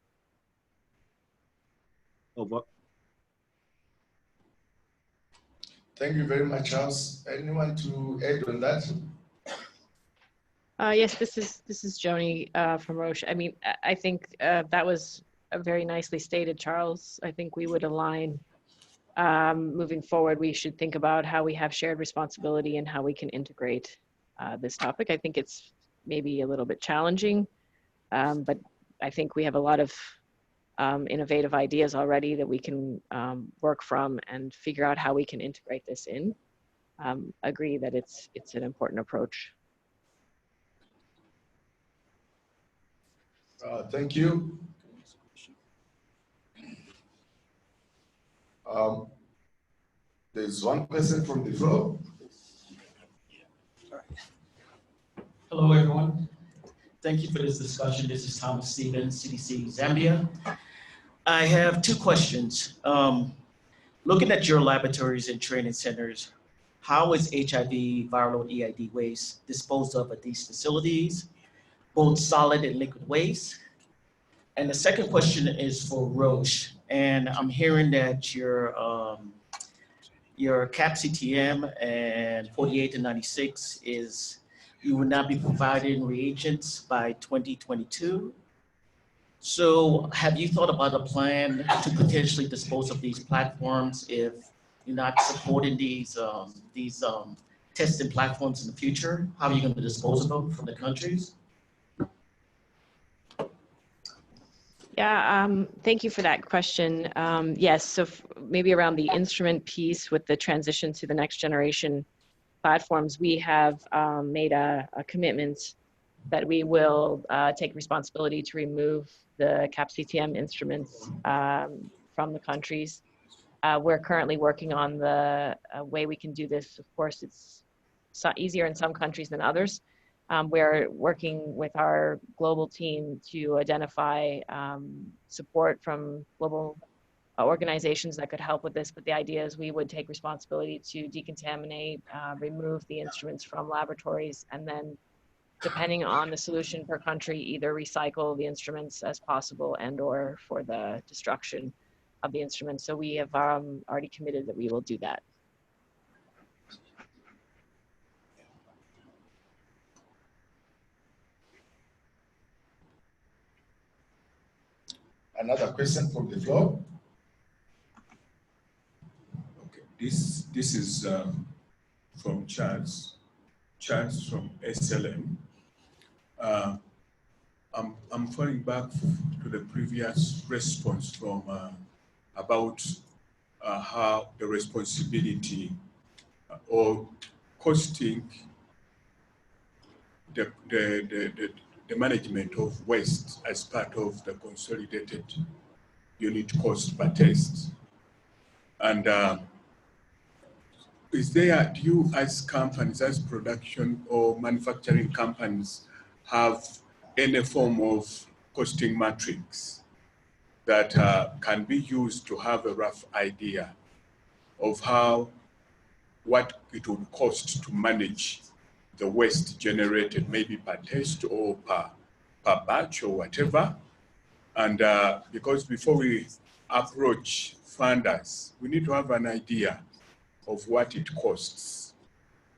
Over. Thank you very much, Charles. Anyone to add on that? Yes, this is Joni from Roche. I mean, I think that was very nicely stated, Charles. I think we would align moving forward. We should think about how we have shared responsibility and how we can integrate this topic. I think it's maybe a little bit challenging, but I think we have a lot of innovative ideas already that we can work from and figure out how we can integrate this in. Agree that it's an important approach. Thank you. There's one question from the floor. Hello, everyone. Thank you for this discussion. This is Thomas Stevens, CDC Zambia. I have two questions. Looking at your laboratories and training centers, how is HIV viral EID waste disposed of at these facilities, both solid and liquid waste? And the second question is for Roche. And I'm hearing that your CAP-CTM and 48 and 96 is you will not be providing reagents by 2022. So have you thought about a plan to potentially dispose of these platforms if you're not supporting these testing platforms in the future? How are you going to dispose of them from the countries? Yeah, thank you for that question. Yes, so maybe around the instrument piece with the transition to the next generation platforms, we have made a commitment that we will take responsibility to remove the CAP-CTM instruments from the countries. We're currently working on the way we can do this. Of course, it's easier in some countries than others. We're working with our global team to identify support from global organizations that could help with this, but the idea is we would take responsibility to decontaminate, remove the instruments from laboratories, and then depending on the solution per country, either recycle the instruments as possible and or for the destruction of the instruments. So we have already committed that we will do that. Another question from the floor. Okay, this is from Charles from ASLM. I'm falling back to the previous response from about how the responsibility or costing the management of waste as part of the consolidated unit cost per test. And do you as companies, as production or manufacturing companies, have any form of costing matrix that can be used to have a rough idea of what it would cost to manage the waste generated, maybe per test or per batch or whatever? And because before we approach funders, we need to have an idea of what it costs.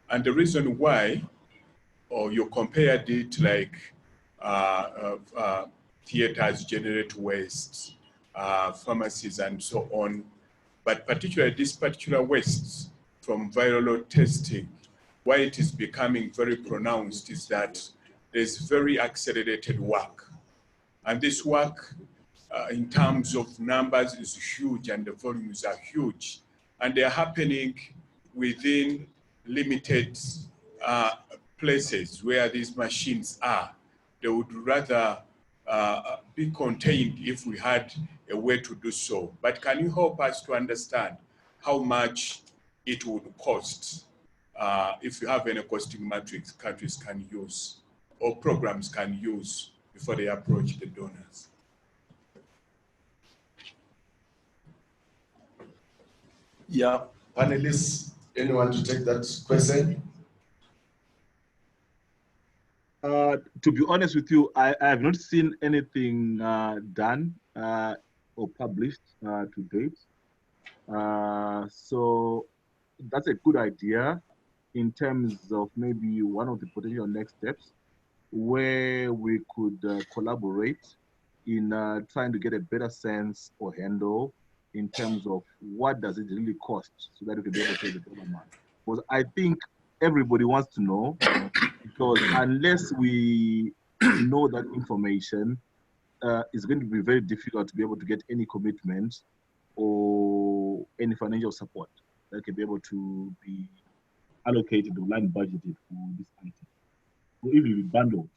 And the reason why, or you compared it like theaters generate waste, pharmacies and so on, but particularly this particular waste from viral load testing, why it is becoming very pronounced is that there's very accelerated work. And this work in terms of numbers is huge and the volumes are huge. And they're happening within limited places where these machines are. They would rather be contained if we had a way to do so. But can you help us to understand how much it would cost if you have any costing matrix countries can use? or programs can use before they approach the donors. Yeah, panelists, anyone to take that question? To be honest with you, I have not seen anything done or published to date. So that's a good idea in terms of maybe one of the potential next steps where we could collaborate in trying to get a better sense or handle in terms of what does it really cost so that we can be able to pay the government. Because I think everybody wants to know, because unless we know that information, it's going to be very difficult to be able to get any commitment or any financial support that can be able to be allocated or line budgeted for this item. Or even be bundled.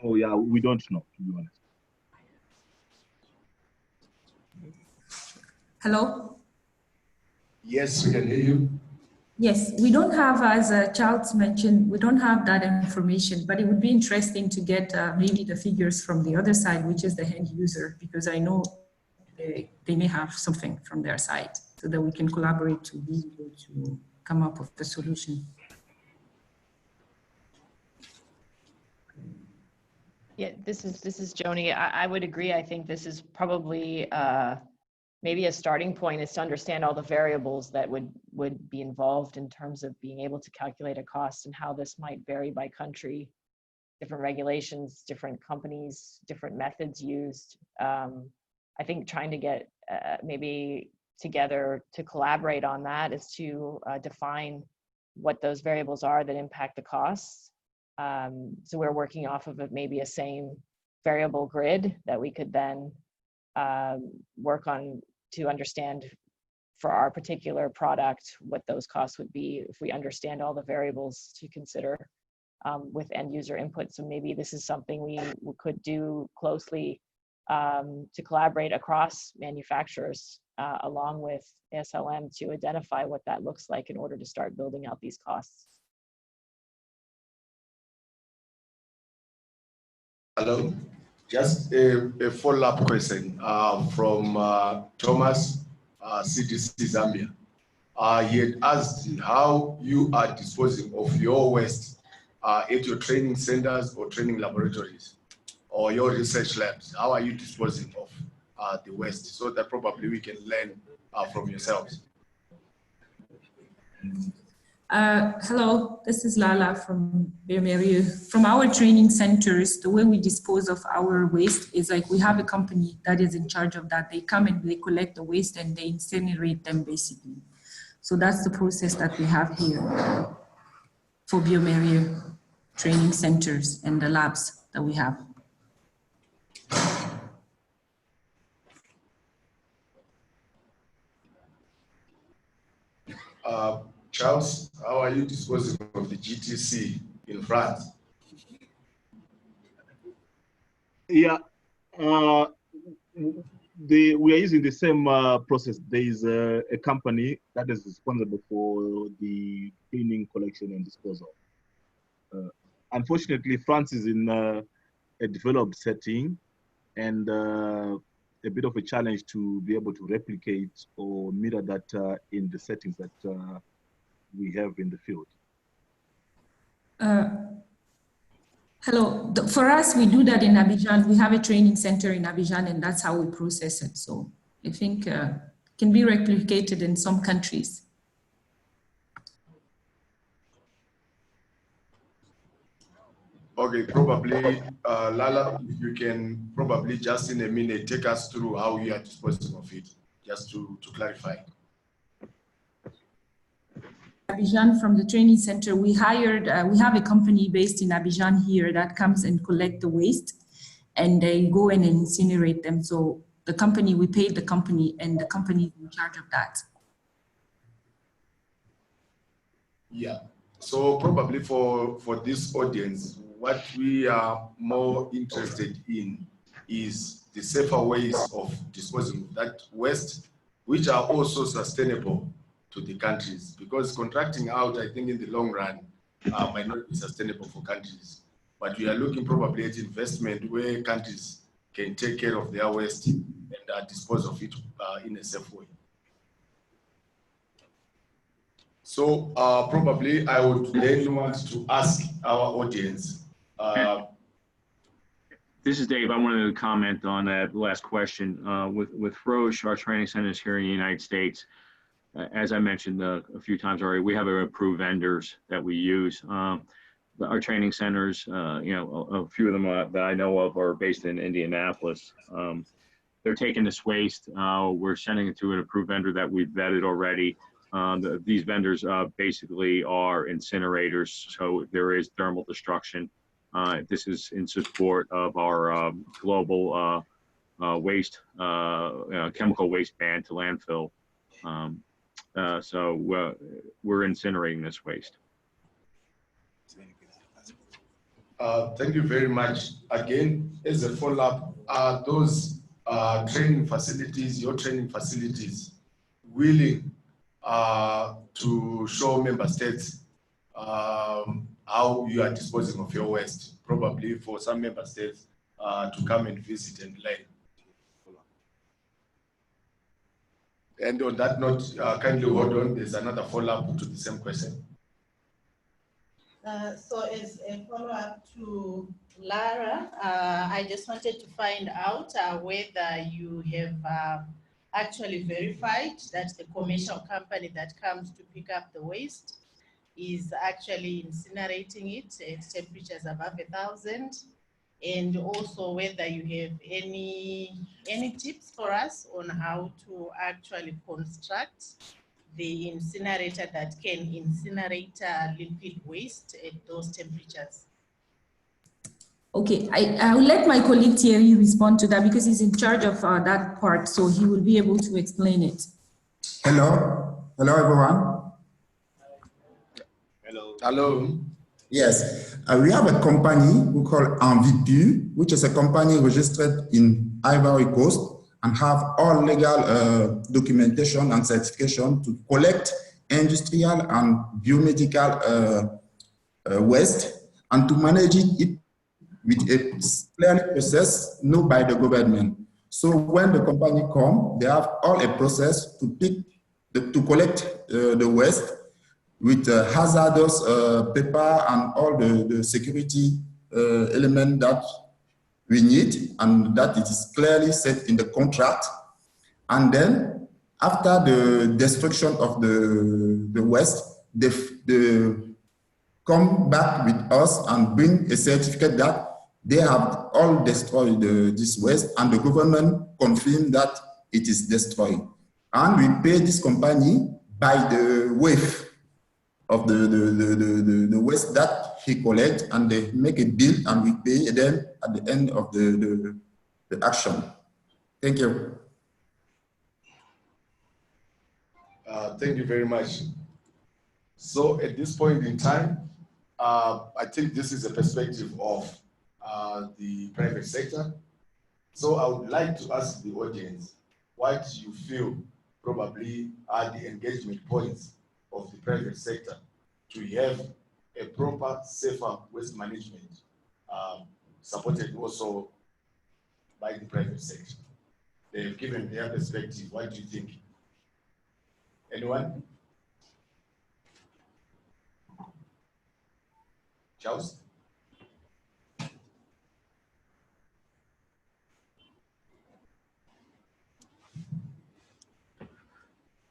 Oh yeah, we don't know, to be honest. Hello? Yes, we can hear you. Yes, we don't have, as Charles mentioned, we don't have that information, but it would be interesting to get maybe the figures from the other side, which is the end user, because I know they may have something from their side so that we can collaborate to be able to come up with the solution. Yeah, this is Joni. I would agree. I think this is probably maybe a starting point is to understand all the variables that would be involved in terms of being able to calculate a cost and how this might vary by country, different regulations, different companies, different methods used. I think trying to get maybe together to collaborate on that is to define what those variables are that impact the costs. So we're working off of maybe a same variable grid that we could then work on to understand for our particular product what those costs would be if we understand all the variables to consider with end user input. So maybe this is something we could do closely to collaborate across manufacturers along with ASLM to identify what that looks like in order to start building out these costs. Hello, just a follow-up question from Thomas, CDC Zambia. He had asked how you are disposing of your waste at your training centers or training laboratories or your research labs. How are you disposing of the waste so that probably we can learn from yourselves? Hello, this is Lala from bioMérieux. From our training centers, the way we dispose of our waste is like we have a company that is in charge of that. They come and they collect the waste and they incinerate them basically. So that's the process that we have here for bioMérieux training centers and the labs that we have. Charles, how are you disposing of the GTC in France? Yeah, we are using the same process. There is a company that is responsible for the cleaning, collection, and disposal. Unfortunately, France is in a developed setting and a bit of a challenge to be able to replicate or mirror that in the settings that we have in the field. Hello, for us, we do that in Abidjan. We have a training center in Abidjan and that's how we process it. So I think it can be replicated in some countries. Okay, probably, Lala, if you can probably just in a minute take us through how you are disposing of it, just to clarify. Abidjan, from the training center, we hired, we have a company based in Abidjan here that comes and collect the waste and they go in and incinerate them. So the company, we pay the company and the company is in charge of that. Yeah, so probably for this audience, what we are more interested in is the safer ways of disposing of that waste, which are also sustainable to the countries, because contracting out, I think in the long run, might not be sustainable for countries. But we are looking probably at investment where countries can take care of their waste and dispose of it in a safe way. So probably I would then want to ask our audience. This is Dave. I wanted to comment on that last question. With Roche, our training centers here in the United States, as I mentioned a few times already, we have approved vendors that we use. Our training centers, a few of them that I know of are based in Indianapolis. They're taking this waste. We're sending it to an approved vendor that we've vetted already. These vendors basically are incinerators, so there is thermal destruction. This is in support of our global chemical waste ban to landfill. So we're incinerating this waste. Thank you very much. Again, as a follow-up, are those training facilities, your training facilities, willing to show member states how you are disposing of your waste? Probably for some member states to come and visit and learn. And on that note, kindly hold on, there's another follow-up to the same question. So as a follow-up to Lara, I just wanted to find out whether you have actually verified that the commercial company that comes to pick up the waste is actually incinerating it at temperatures above 1,000, and also whether you have any tips for us on how to actually construct the incinerator that can incinerate liquid waste at those temperatures. Okay, I will let my colleague Thierry respond to that because he's in charge of that part, so he will be able to explain it. Hello, everyone. Hello. Hello. Yes, we have a company we call MVP, which is a company registered in Ivory Coast and have all legal documentation and certification to collect industrial and biomedical waste and to manage it with a clearly process known by the government. So when the company come, they have all a process to collect the waste with hazardous paper and all the security element that we need, and that it is clearly set in the contract. And then after the destruction of the waste, they come back with us and bring a certificate that they have all destroyed this waste, and the government confirmed that it is destroyed. And we pay this company by the weight of the waste that he collects, and they make a bill and we pay them at the end of the action. Thank you. Thank you very much. So at this point in time, I think this is a perspective of the private sector. So I would like to ask the audience, what you feel probably are the engagement points of the private sector to have a proper, safer waste management, supported also by the private sector. They've given their perspective. What do you think? Anyone? Charles?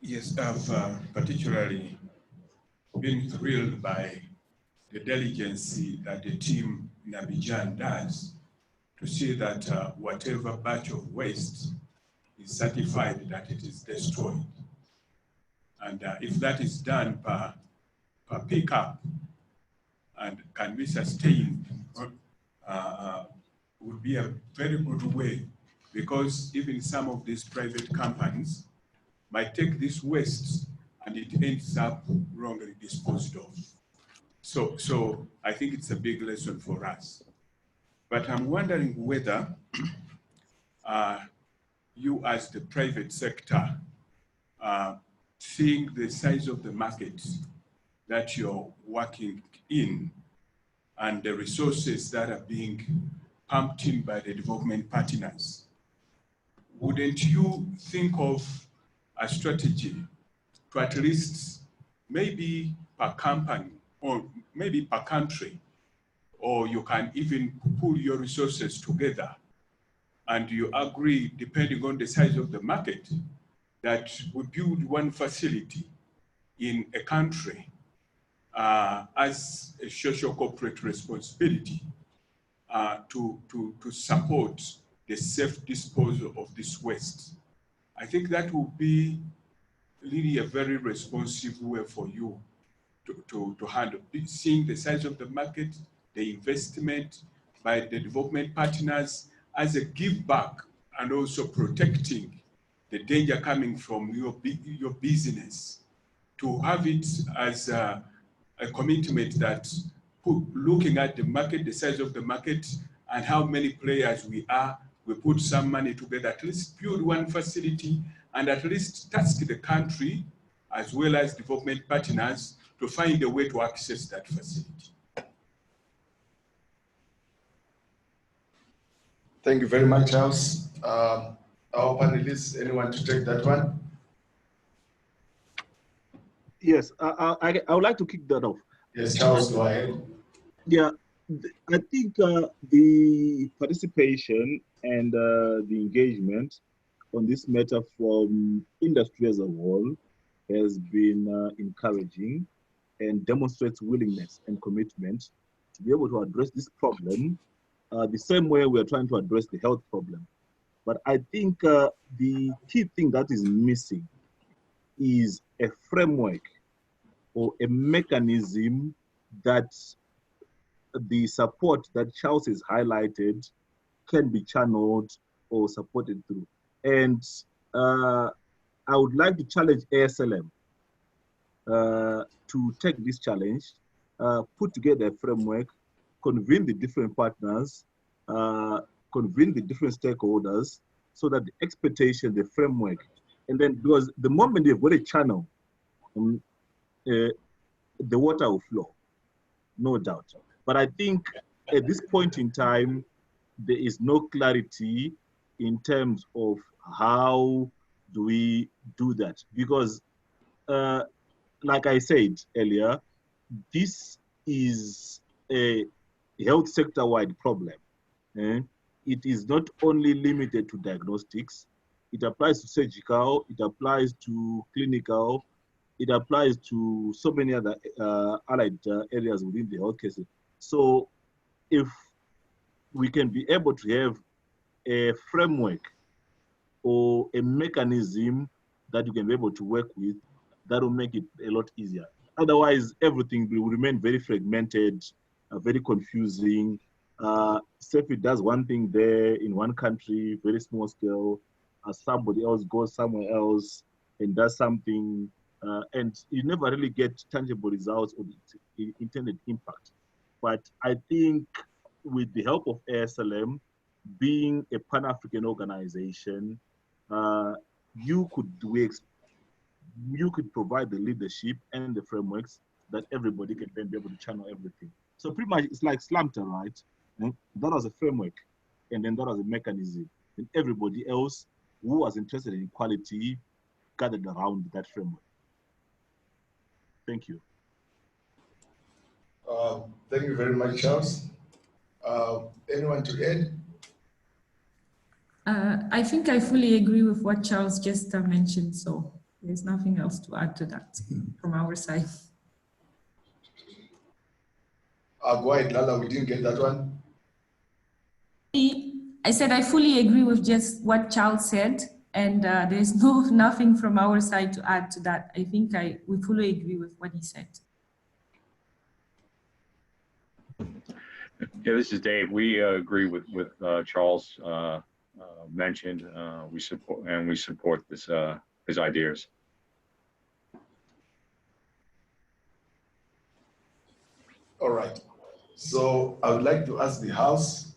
Yes, I've particularly been thrilled by the diligence that the team in Abidjan does to see that whatever batch of waste is certified that it is destroyed. And if that is done per pickup and can be sustained, would be a very good way, because even some of these private companies might take this waste and it ends up wrongly disposed of. So I think it's a big lesson for us. But I'm wondering whether you as the private sector, seeing the size of the market, that you're working in and the resources that are being pumped in by the development partners, wouldn't you think of a strategy to at least maybe per company or maybe per country, or you can even pool your resources together and you agree, depending on the size of the market, that we build one facility in a country as a social corporate responsibility to support the safe disposal of this waste. I think that will be really a very responsive way for you to handle, seeing the size of the market, the investment by the development partners as a give back, and also protecting the danger coming from your business, to have it as a commitment that looking at the market, the size of the market, and how many players we are, we put some money together, at least build one facility, and at least task the country as well as development partners to find a way to access that facility. Thank you very much, Charles. Our panelists, anyone to take that one? Yes, I would like to kick that off. Yes, Charles, go ahead. Yeah, I think the participation and the engagement on this matter from industry as a whole has been encouraging and demonstrates willingness and commitment to be able to address this problem the same way we are trying to address the health problem. But I think the key thing that is missing is a framework or a mechanism that the support that Charles has highlighted can be channeled or supported through. And I would like to challenge ASLM to take this challenge, put together a framework, convene the different partners, convene the different stakeholders, so that the expectation, the framework, and then because the moment they've got a channel, the water will flow, no doubt. But I think at this point in time, there is no clarity in terms of how do we do that, because like I said earlier, this is a health sector-wide problem. It is not only limited to diagnostics. It applies to surgical, it applies to clinical, it applies to so many other allied areas within the healthcare system. So if we can be able to have a framework or a mechanism that you can be able to work with, that will make it a lot easier. Otherwise, everything will remain very fragmented, very confusing. SEFI does one thing there in one country, very small scale, somebody else goes somewhere else and does something, and you never really get tangible results or the intended impact. But I think with the help of ASLM, being a Pan-African organization, you could provide the leadership and the frameworks that everybody can then be able to channel everything. So pretty much it's like Slamter, right? That was a framework, and then that was a mechanism. And everybody else who was interested in quality gathered around that framework. Thank you. Thank you very much, Charles. Anyone to add? I think I fully agree with what Charles just mentioned, so there's nothing else to add to that from our side. Go ahead, Lala, we didn't get that one. I said I fully agree with just what Charles said, and there's nothing from our side to add to that. I think we fully agree with what he said. Yeah, this is Dave. We agree with Charles mentioned. We support this his ideas. All right. So I would like to ask the House,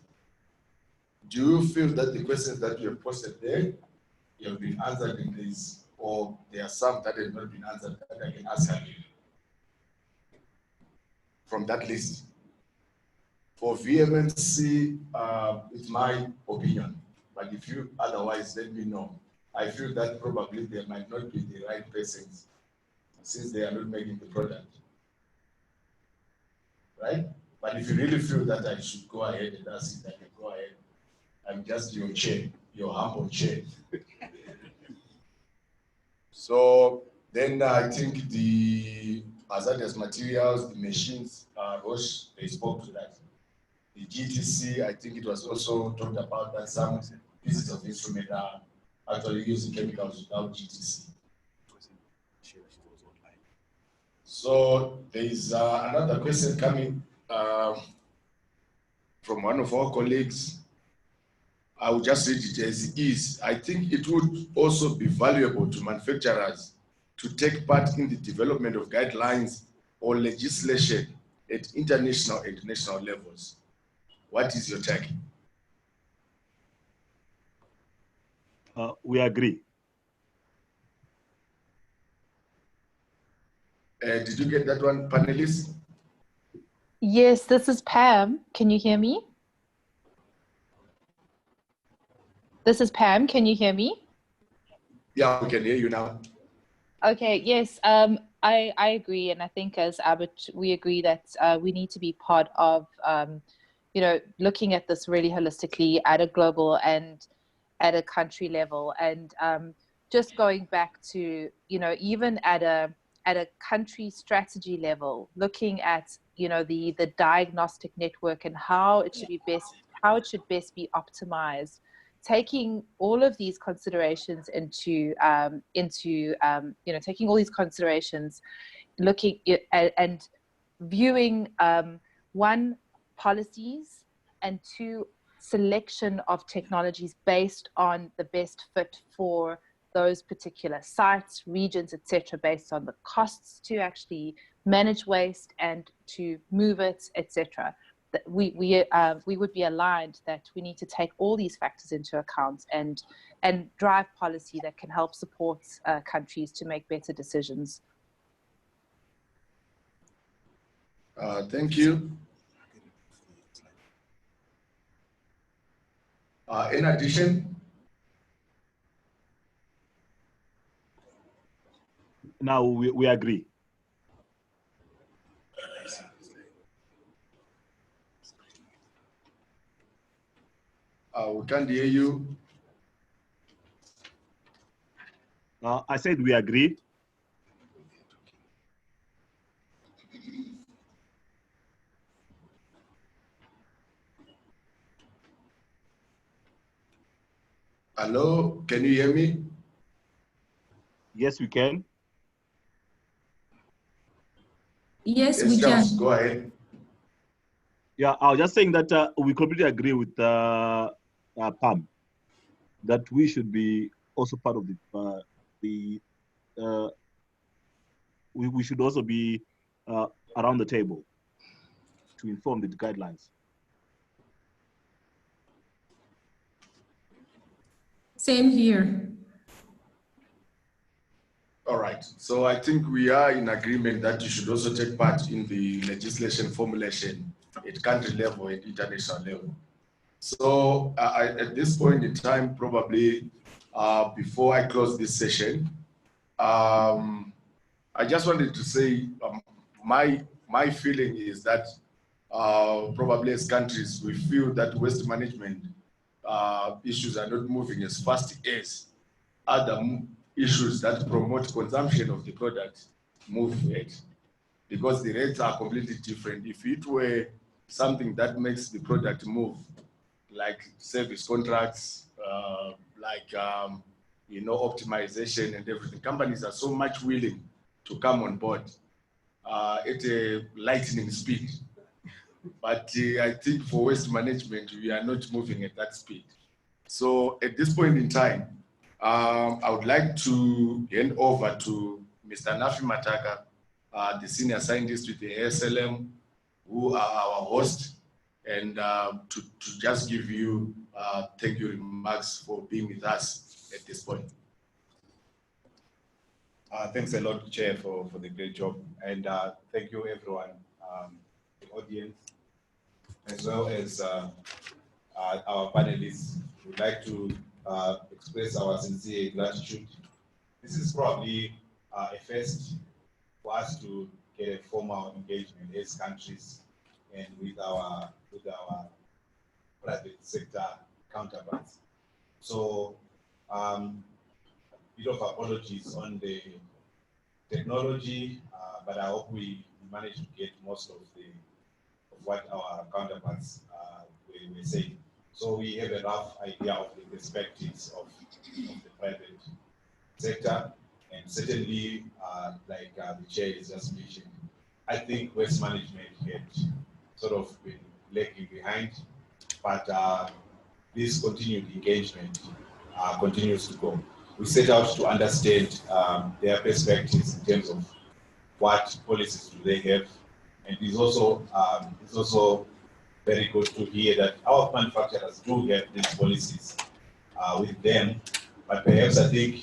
do you feel that the questions that you have posted there have been answered in this, or there are some that have not been answered that I can ask again? from that list. For VMNC, it's my opinion, but if you otherwise, let me know. I feel that probably they might not be the right persons since they are not making the product, right? But if you really feel that I should go ahead and ask it, I can go ahead. I'm just your chair, your humble chair. So then I think the hazardous materials, the machines, Roche, they spoke to that. The GTC, I think it was also talked about that some pieces of instrument are actually using chemicals without GTC. So there is another question coming from one of our colleagues. I will just read it as it is. I think it would also be valuable to manufacturers to take part in the development of guidelines or legislation at international and national levels. What is your take? We agree. Did you get that one, panelists? Yes, this is Pam. Can you hear me? This is Pam. Can you hear me? Yeah, we can hear you now. Okay, yes, I agree. And I think as Abbott, we agree that we need to be part of, you know, looking at this really holistically at a global and at a country level. And just going back to, you know, even at a country strategy level, looking at, you know, the diagnostic network and how it should best be optimized, taking all of these considerations into you know, taking all these considerations, looking and viewing one, policies, and two, selection of technologies based on the best fit for those particular sites, regions, etc., based on the costs to actually manage waste and to move it, etc. We would be aligned that we need to take all these factors into account and drive policy that can help support countries to make better decisions. Thank you. In addition, now we agree. We can't hear you. I said we agree. Hello, can you hear me? Yes, we can. Yes, we can. Go ahead. Yeah, I was just saying that we completely agree with Pam, that we should be also part of we should also be around the table to inform the guidelines. Same here. All right. So I think we are in agreement that you should also take part in the legislation formulation at country level and international level. So at this point in time, probably before I close this session, I just wanted to say my feeling is that probably as countries, we feel that waste management issues are not moving as fast as other issues that promote consumption of the product move at, because the rates are completely different. If it were something that makes the product move, like service contracts, you know, optimization and everything, companies are so much willing to come on board at a lightning speed. But I think for waste management, we are not moving at that speed. So at this point in time, I would like to hand over to Mr. Nafi Mataka, the senior scientist with the ASLM, who are our host, and to just give you thank you remarks for being with us at this point. Thanks a lot, Chair, for the great job. And thank you, everyone. audience, as well as our panelists. We'd like to express our sincere gratitude. This is probably a first for us to get a formal engagement as countries and with our private sector counterparts. So, bit of apologies on the technology, but I hope we managed to get most of what our counterparts were saying. So we have a rough idea of the perspectives of the private sector, and certainly, like the chair has just mentioned, I think waste management had sort of been lagging behind, but this continued engagement continues to go. We set out to understand their perspectives in terms of what policies do they have, and it's also very good to hear that our manufacturers do have these policies with them, but perhaps I think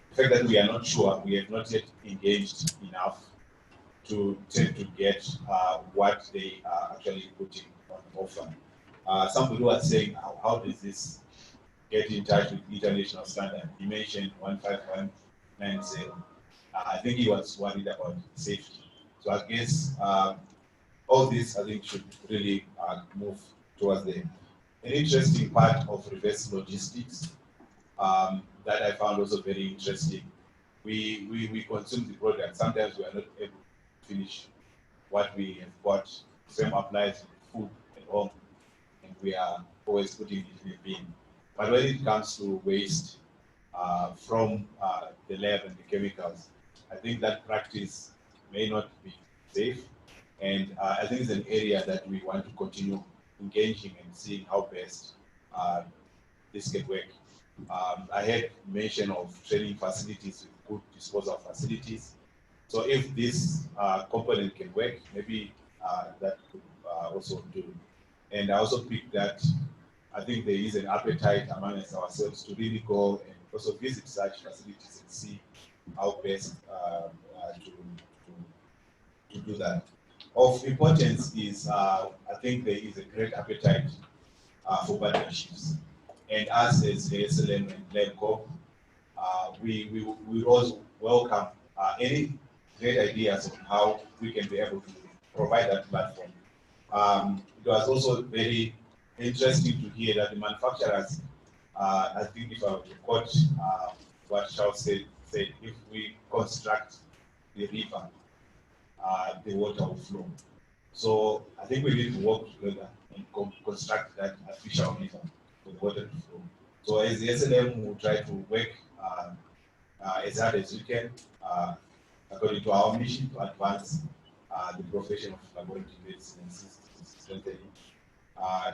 the fact that we are not sure, we have not yet engaged enough to tend to get what they are actually putting on offer. Some people are saying, how does this get in touch with international standard? He mentioned 15190. I think he was worried about safety. So I guess all this, I think, should really move towards them. An interesting part of reverse logistics that I found also very interesting. We consume the product. Sometimes we are not able to finish what we have bought. Same applies with food at home, and we are always putting it in a bin. But when it comes to waste from the lab and the chemicals, I think that practice may not be safe. And I think it's an area that we want to continue engaging and seeing how best this can work. I had mention of training facilities with good disposal facilities. So if this component can work, maybe that could also do. And I also picked that I think there is an appetite amongst ourselves to really go and also visit such facilities and see how best to do that. Of importance is, I think there is a great appetite for partnerships. And us as ASLM and LabCoP, we also welcome any great ideas on how we can be able to provide that platform. It was also very interesting to hear that the manufacturers, I think if I would quote what Charles said, if we construct the river, the water will flow. So I think we need to work together and construct that artificial river for the water to flow. So as the SLM, will try to work as hard as we can, according to our mission, to advance the profession of laboratory medicine and strengthening,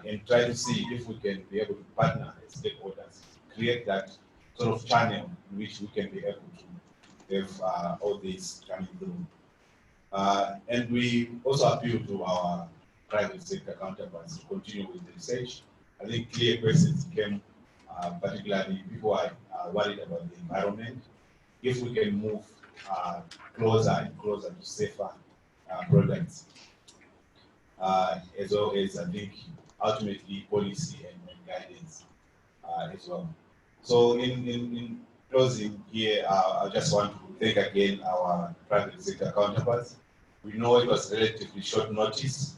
and try to see if we can be able to partner as stakeholders, create that sort of channel in which we can be able to have all this coming through. And we also appeal to our private sector counterparts to continue with the research. I think clear questions came, particularly people are worried about the environment. If we can move closer and closer to safer products, as well as I think ultimately policy and guidance as well. So in closing here, I just want to thank again our private sector counterparts. We know it was relatively short notice,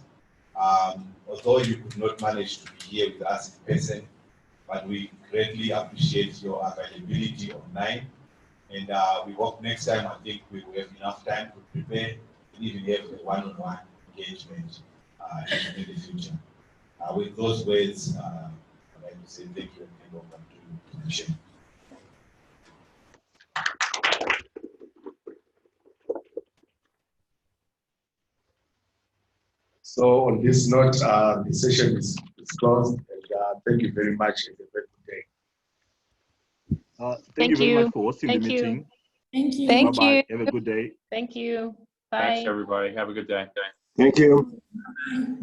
although you could not manage to be here with us in person, but we greatly appreciate your availability online. And we hope next time, I think we will have enough time to prepare and even have a one-on-one engagement in the future. With those words, I'd like to say thank you and welcome to the chair. So on this note, the session is closed. And, thank you very much. Have a very good day. Thank you very much for hosting the meeting. Thank you. Thank you. Have a good day. Thank you. Bye. Thanks, everybody. Have a good day. Thank you. Bye.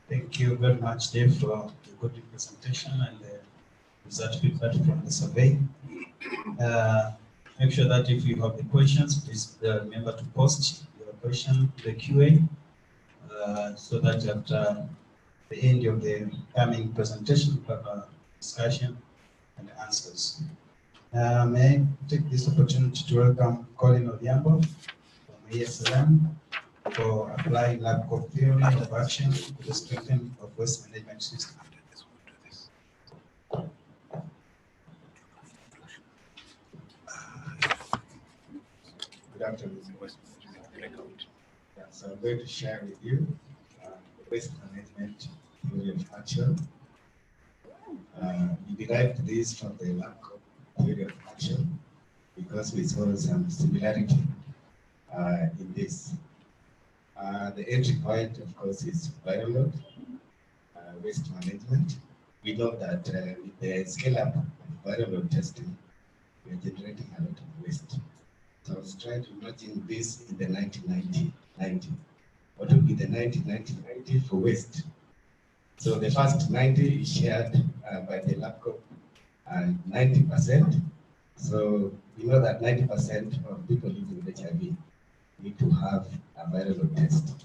Thank you very much, Dave, for the good presentation and the result feedback from the survey. Make sure that if you have the questions, please remember to post your question in the QA so that at the end of the coming presentation, we have a discussion and answers. May I take this opportunity to welcome Colin Odhiambo from ASLM for applying LabCoP theory of action to the strengthening of waste management system. Good afternoon. Yeah, so I'm going to share with you the waste management theory of action. We derived this from the LabCoP theory of action because we saw some similarity in this. The entry point, of course, is viral load, waste management. We know that with the scale-up of viral load testing, we are generating a lot of waste. So I was trying to imagine this in the 1990. What would be the 1990 for waste? So the first 90 is shared by the LabCoP and 90%. So we know that 90% of people living with HIV need to have a viral load test.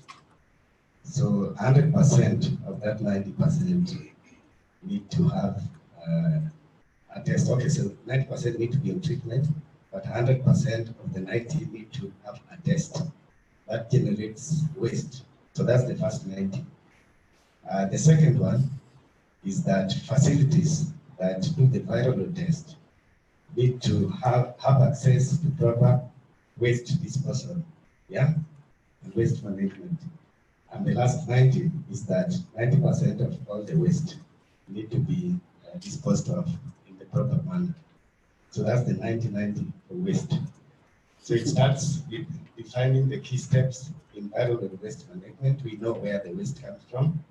So 100% of that 90% need to have a test. Okay, so 90% need to be on treatment, but 100% of the 90 need to have a test. That generates waste. So that's the first 90. The second one is that facilities that do the viral load test need to have access to proper waste disposal, yeah, and waste management. And the last 90 is that 90% of all the waste need to be disposed of in the proper manner. So that's the 90-90 for waste. So it starts with defining the key steps in viral load waste management. We know where the waste comes from.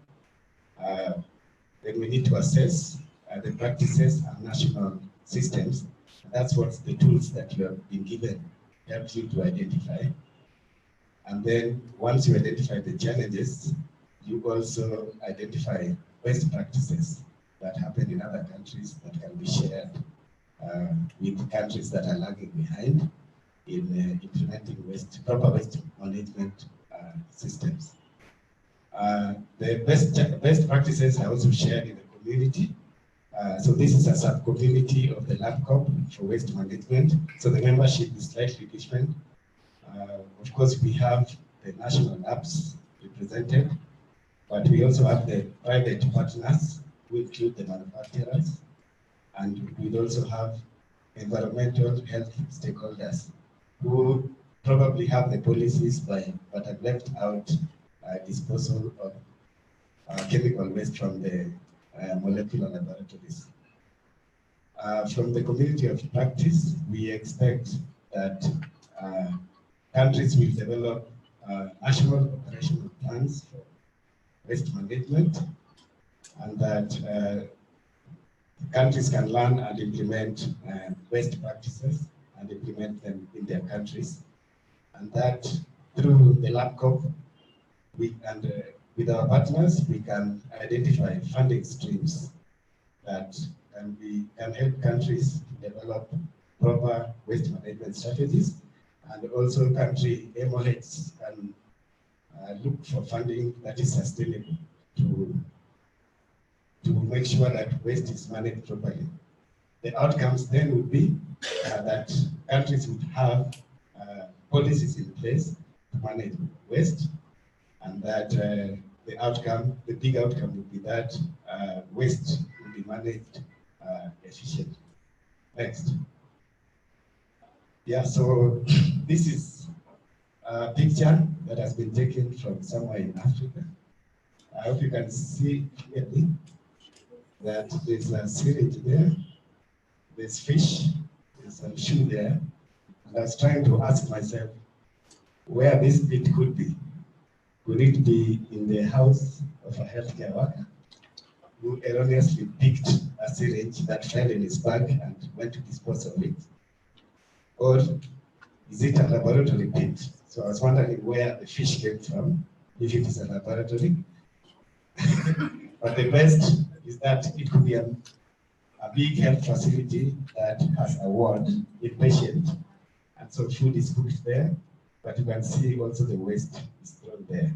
Then we need to assess the practices and national systems. And that's what the tools that you have been given help you to identify. And then once you identify the challenges, you also identify best practices that happen in other countries that can be shared with countries that are lagging behind in implementing proper waste management systems. The best practices are also shared in the community. So this is a sub-community of the LabCoP for waste management. So the membership is slightly different. Of course, we have the national labs represented, but we also have the private partners who include the manufacturers, and we also have environmental health stakeholders who probably have the policies but have left out disposal of chemical waste from the molecular laboratories. From the community of practice, we expect that countries will develop national operational plans for waste management, and that countries can learn and implement waste practices and implement them in their countries. And that through the LabCoP, with our partners, we can identify funding streams that can help countries to develop proper waste management strategies, and also country MOHs can look for funding that is sustainable to make sure that waste is managed properly. The outcomes then would be that countries would have policies in place to manage waste, and that the big outcome would be that waste will be managed efficiently. Next. Yeah, so this is a picture that has been taken from somewhere in Africa. I hope you can see clearly that there's a syringe there, there's fish, there's a shoe there. And I was trying to ask myself where this bit could be. Could it be in the house of a healthcare worker who erroneously picked a syringe that fell in his bag and went to dispose of it? Or is it a laboratory pit? So I was wondering where the fish came from, if it is a laboratory. But the best is that it could be a big health facility that has a ward inpatient. And so food is cooked there, but you can see also the waste is thrown there.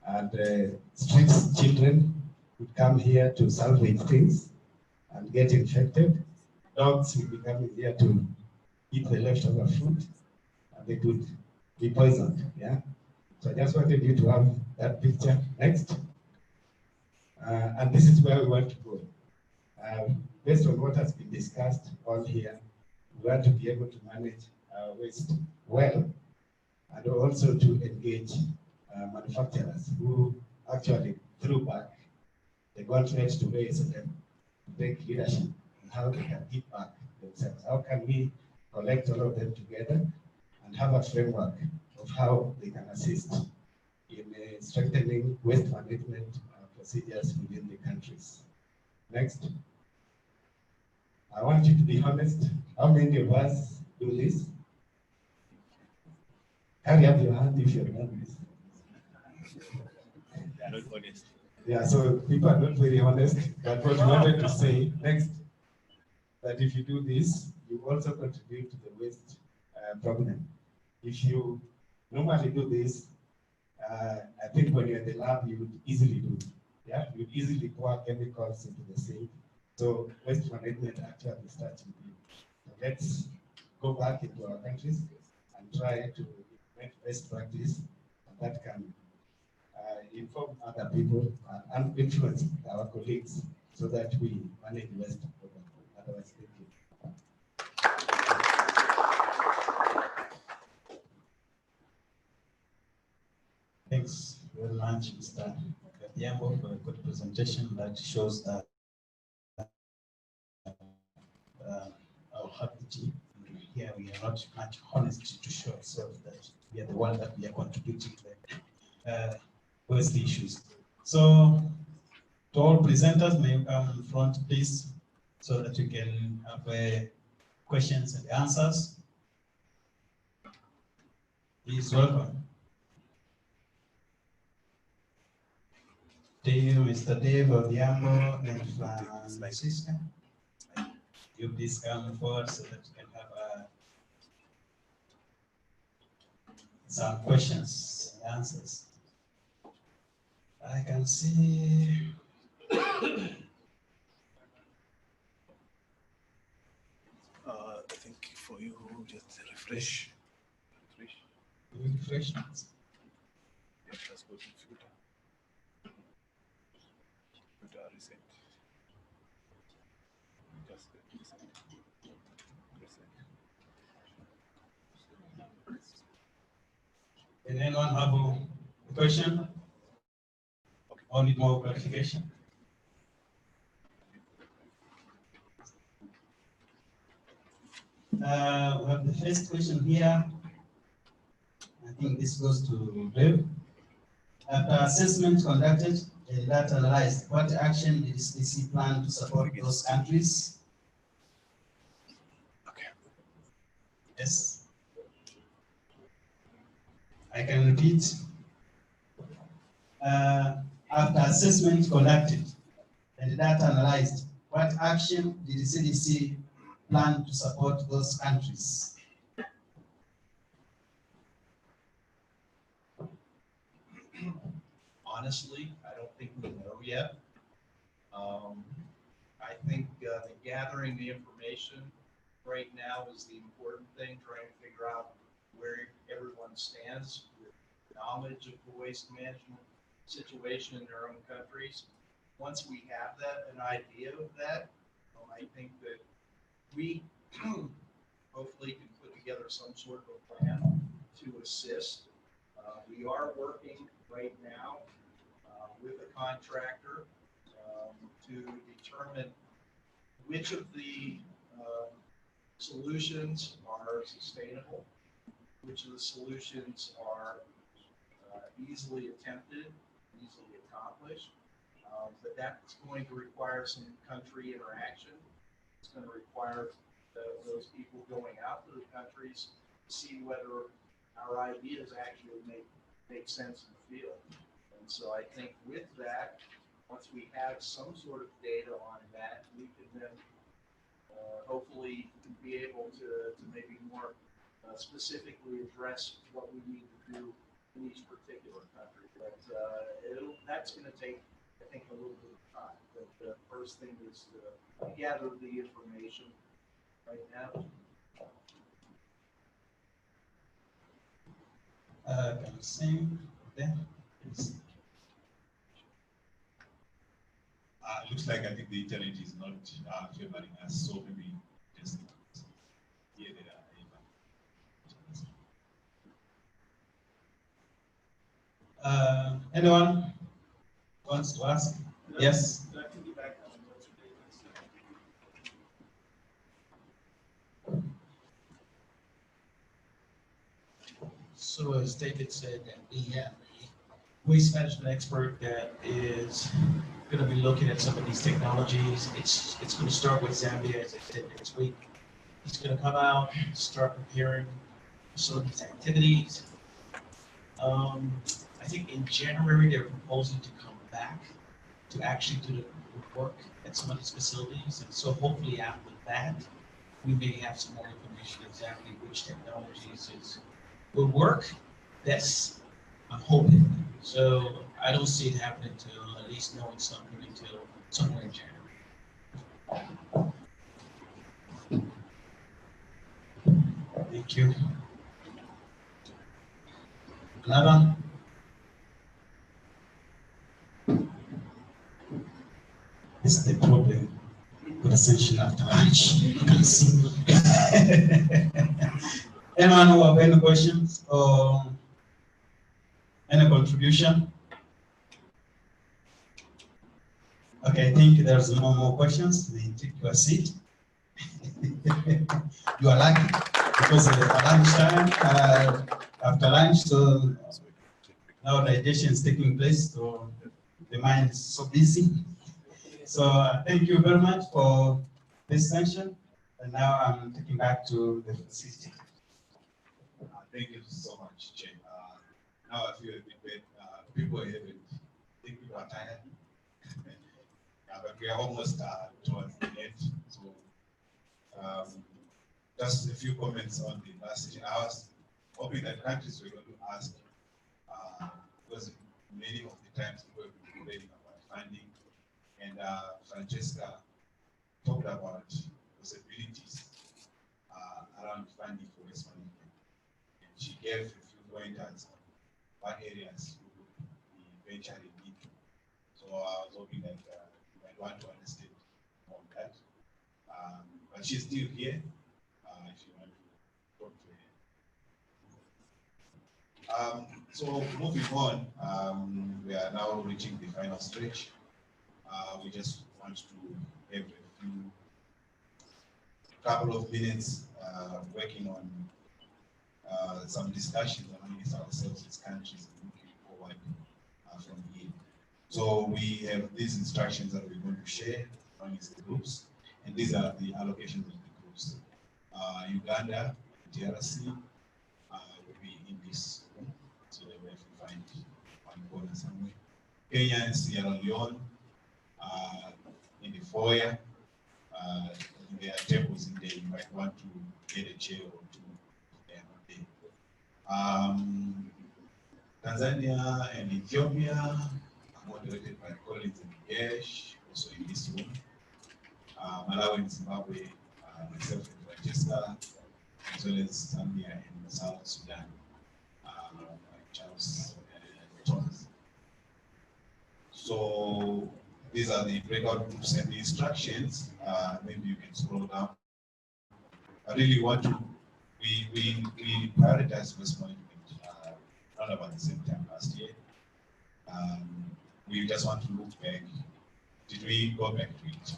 And street children would come here to salvage things and get infected. Dogs will be coming here to eat the leftover food, and they could be poisoned. Yeah. So I just wanted you to have that picture next. And this is where we want to go. Based on what has been discussed all here, we want to be able to manage our waste well, and also to engage manufacturers who actually threw back the gauntlet to ASLM to take leadership in how they can give back themselves. How can we collect all of them together and have a framework of how they can assist in strengthening waste management procedures within the countries. Next. I want you to be honest. How many of us do this? Carry up your hand if you're done this. They are not honest. Yeah, so people are not very honest. But what we wanted to say next, that if you do this, you also contribute to the waste problem. If you normally do this, I think when you're in the lab, you would easily do it. Yeah, you'd easily pour chemicals into the sink. So waste management actually starts with you. So let's go back into our countries and try to implement best practice that can inform other people and influence our colleagues so that we manage waste properly. Otherwise, thank you. Thanks very much, Mr. Gadiambo, for a good presentation that shows that our ability. Here we are not much honest to show ourselves that we are the one that we are contributing to the waste issues. So, to all presenters, may you come in front, please, so that we can have questions and answers. Please welcome. Dave, Mr. Dave Odiamo and Francisca. You please come forward so that we can have some questions and answers. I can see. I think for you, just refresh. Refresh. Yes, let's go to filter. Filter reset. Just reset. Can anyone have a question? Or need more clarification? We have the first question here. I think this goes to Dave. After assessment conducted and data analyzed, what action did CDC plan to support those countries? Okay. Yes. I can repeat. After assessment conducted and data analyzed, what action did the CDC plan to support those countries? Honestly, I don't think we know yet. I think the gathering the information right now is the important thing, trying to figure out where everyone stands with knowledge of the waste management situation in their own countries. Once we have that, an idea of that, I think that we hopefully can put together some sort of a plan to assist. We are working right now with a contractor to determine which of the solutions are sustainable, which of the solutions are easily attempted, easily accomplished, but that's going to require some country interaction. It's going to require those people going out to the countries to see whether our ideas actually make sense in the field. And so I think with that, once we have some sort of data on that, we can then hopefully be able to maybe more specifically address what we need to do in each particular country. But that's going to take, I think, a little bit of time. But the first thing is to gather the information right now. Can you see there? Looks like I think the internet is not favoring us, so maybe just here they are. Anyone wants to ask? Yes. So as David said, that we have a waste management expert that is going to be looking at some of these technologies. It's going to start with Zambia, as I said, next week. He's going to come out, start preparing some of these activities. I think in January, they're proposing to come back to actually do the work at some of these facilities. And so hopefully after that, we may have some more information exactly which technologies will work. That's, I'm hoping. So I don't see it happening until at least knowing something until somewhere in January. Thank you. Another? This is the problem with ascension after lunch. You can see. Anyone who have any questions or any contribution? Okay, I think there's no more questions. They take your seat. You are lucky because it's lunchtime, after lunch, so now digestion is taking place, so the mind is so busy. So thank you very much for this session. And now I'm taking back to the facility. Thank you so much, Jay. Now I feel a bit bad. People are having, I think people are tired. But we are almost towards the end. So just a few comments on the last session. I was hoping that countries were going to ask, because many of the times people have been complaining about funding, and Francesca talked about possibilities around funding for waste management. And she gave a few pointers on what areas we would be venturing into. So I was hoping that you might want to understand more on that. But she's still here if you want to talk to her. So moving on, we are now reaching the final stretch. We just want to have a couple of minutes working on some discussions amongst ourselves as countries and looking forward from here. So we have these instructions that we're going to share amongst the groups, and these are the allocations of the groups. Uganda, DRC will be in this room, so they will have to find one corner somewhere. Kenya and Sierra Leone in the foyer. There are tables in there. You might want to get a chair or two there. Tanzania and Ethiopia, moderated by colleagues in Gesh, also in this room. Malawi and Zimbabwe, myself and Francesca, as well as Zambia and South Sudan, Charles and Thomas. So these are the breakout groups and the instructions. Maybe you can scroll down. I really want to, we prioritize waste management around about the same time last year. We just want to look back. Did we go back to it?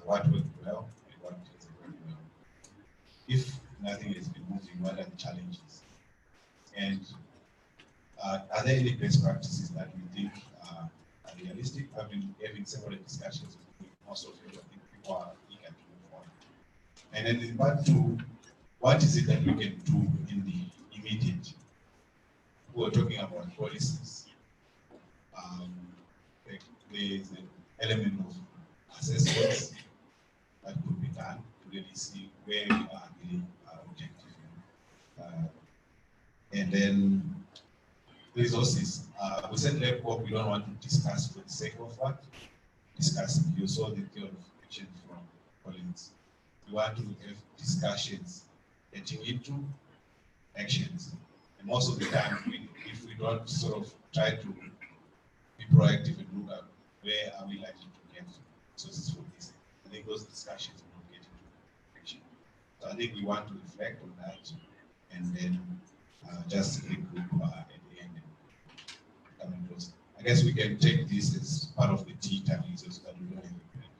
What worked well and what hasn't worked well? If nothing has been moving, what are the challenges? And are there any best practices that we think are realistic? I've been having several discussions with most of you. I think people are eager to move on. And then in part two, what is it that we can do in the immediate? We're talking about policies. there is an element of assessments that could be done to really see where we are really objective. And then resources. We said LabCoP, we don't want to discuss for the sake of what? Discussing. You saw the kind of question from colleagues. We want to have discussions getting into actions. And most of the time, if we don't sort of try to be proactive and look at where are we likely to get resources for this, I think those discussions will not get into action. So I think we want to reflect on that and then just regroup at the end. I guess we can take this as part of the tea time so that we don't have a break.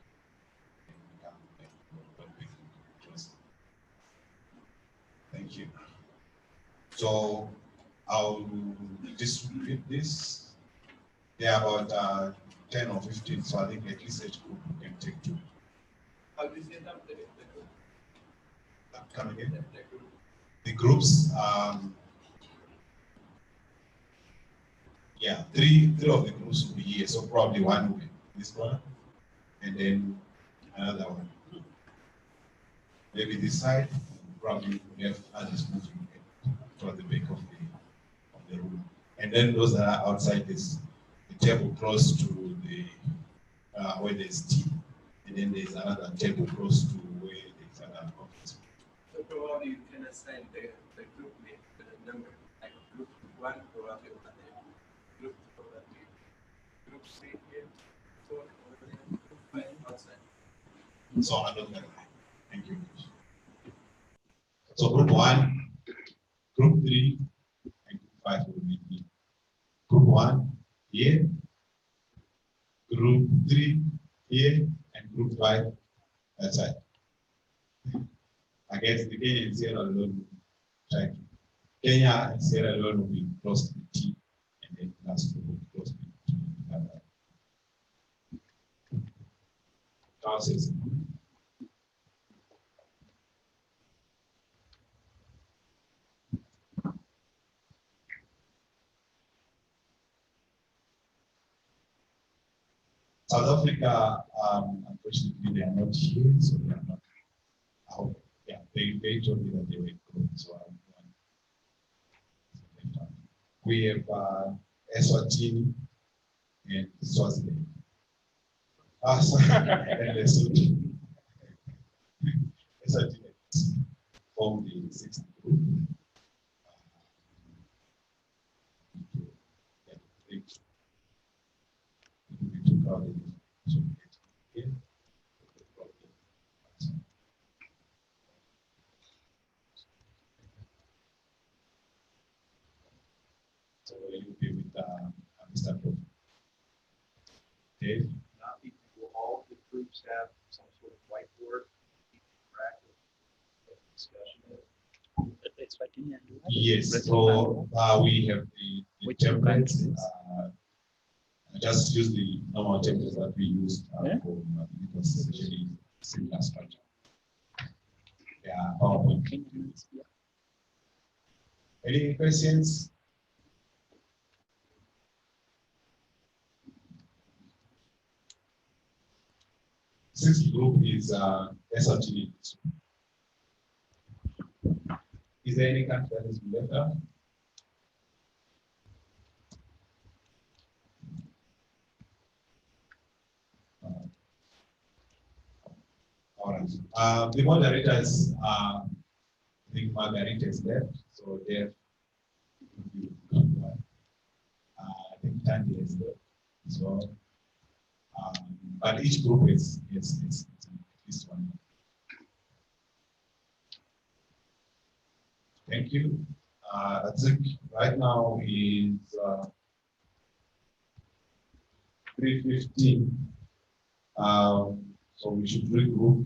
Thank you. So I'll distribute this. There are about 10 or 15, so I think at least each group can take 2. How do you set up the group? Come again? The groups, yeah, three of the groups will be here, so probably one will be this one, and then another one. Maybe this side, probably we have others moving toward the back of the room. And then those that are outside this, the table close to the where there's tea, and then there's another table close to where there's another office. So probably you can assign the group name to the number, like group 1 probably over there, group 2 over there, group 3 here, 4 over there, group 5 outside. So I don't know. Thank you. So group 1, group 3, and group 5 will be here. Group 1 here, group 3 here, and group 5 that side. I guess the Kenya and Sierra Leone will try. Kenya and Sierra Leone will be close to the T, and then last will be close to the T. South Africa, unfortunately, they are not here, so they are not out. Yeah, they told me that they were growing, so we have Eswatini and Swaziland. Sorry, and Lesotho. Eswatini formed the 6th group. So will you be with Mr. Prof? Dave? Will all the groups have some sort of whiteboard discussion? Yes, so we have the templates. Just use the normal templates that we used for because it's essentially similar structure. Yeah, PowerPoint. Any questions? Sixth group is SRT. Is there any country that is left out? All right. The moderators, I think Margarita is left, so there. I think Tandy is left as well. But each group is at least one. Thank you. I think right now is 3:15. So we should regroup.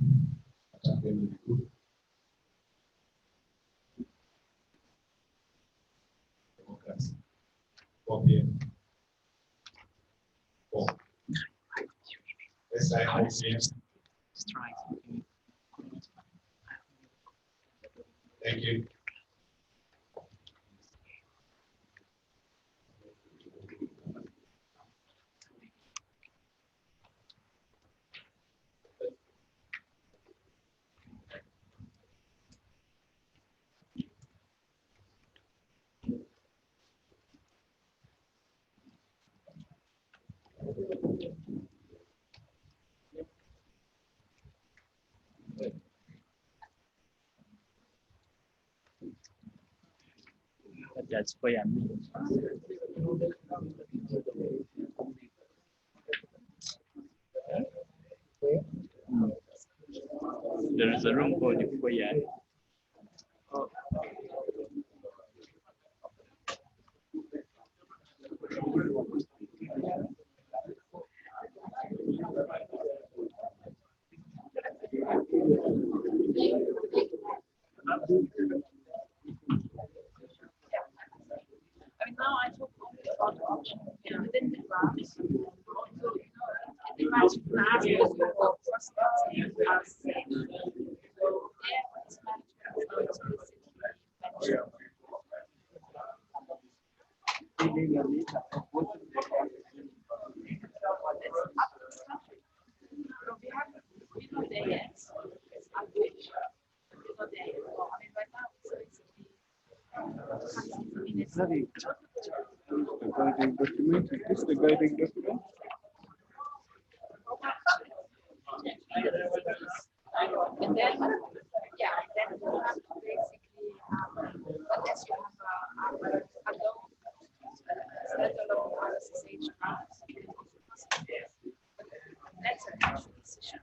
Democracy. 4 p.m. 4. Let's try 4 p.m. Thank you. That's why I'm. There is a room for the foyer. Now I talk only about the option within the labs. So, in the labs, for prospecting are safe. So, there, it's management is not explicitly mentioned. So, we know there yet. It's average. We're not there yet. So, I mean, right now, it's basically. The guiding document, is this the guiding document? And then, yeah, then you have to basically, unless you have a low, standalone RSSH grant, that's an actual decision.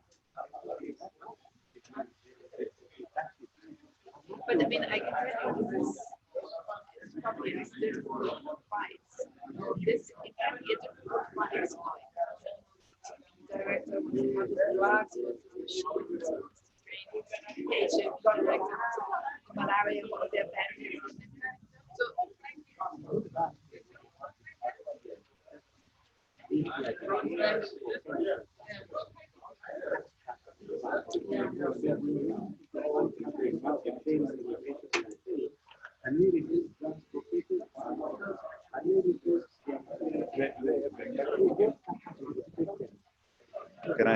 But I mean, I can tell you this. Probably is different fights. This it can be a difficult fight. Director with the drugs, with the machines, patient director, malaria, all of their families. So Can I?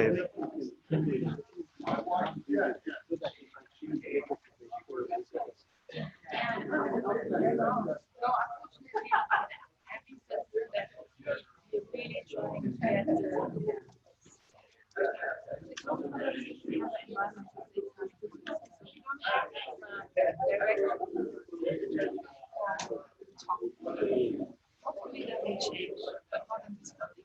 hopefully that will change, but not in this country.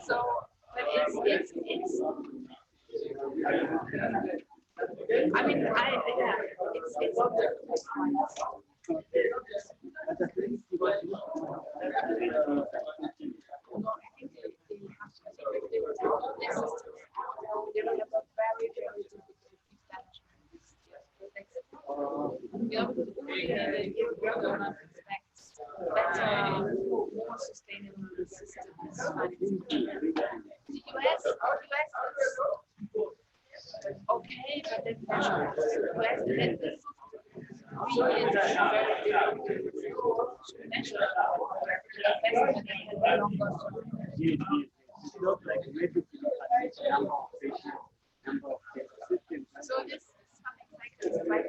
So, but it's I mean, yeah, it's more sustainable systems. The US okay, but then US did this 3 years very difficult to measure. So this is something like this, like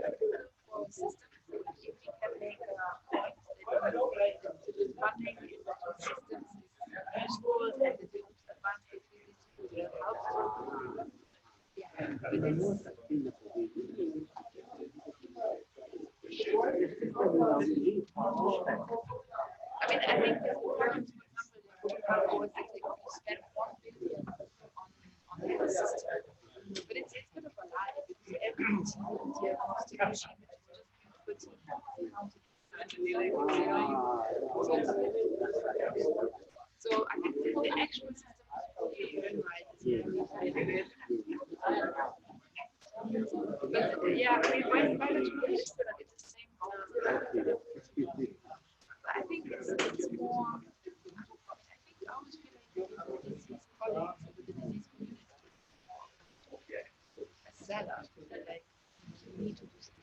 for systems, if we can make a point that the funding systems is useful and the advantage will help. Yeah, but it's I mean, I think the important example was that they spent $1 billion on the system. But it's kind of a lie because every diagnostic machine is just so I think the actual system is right. But yeah, I mean, why don't you wish that it's the same but I think it's more, I think I always feel like the disease colleagues with the disease community a seller that like you need to do something.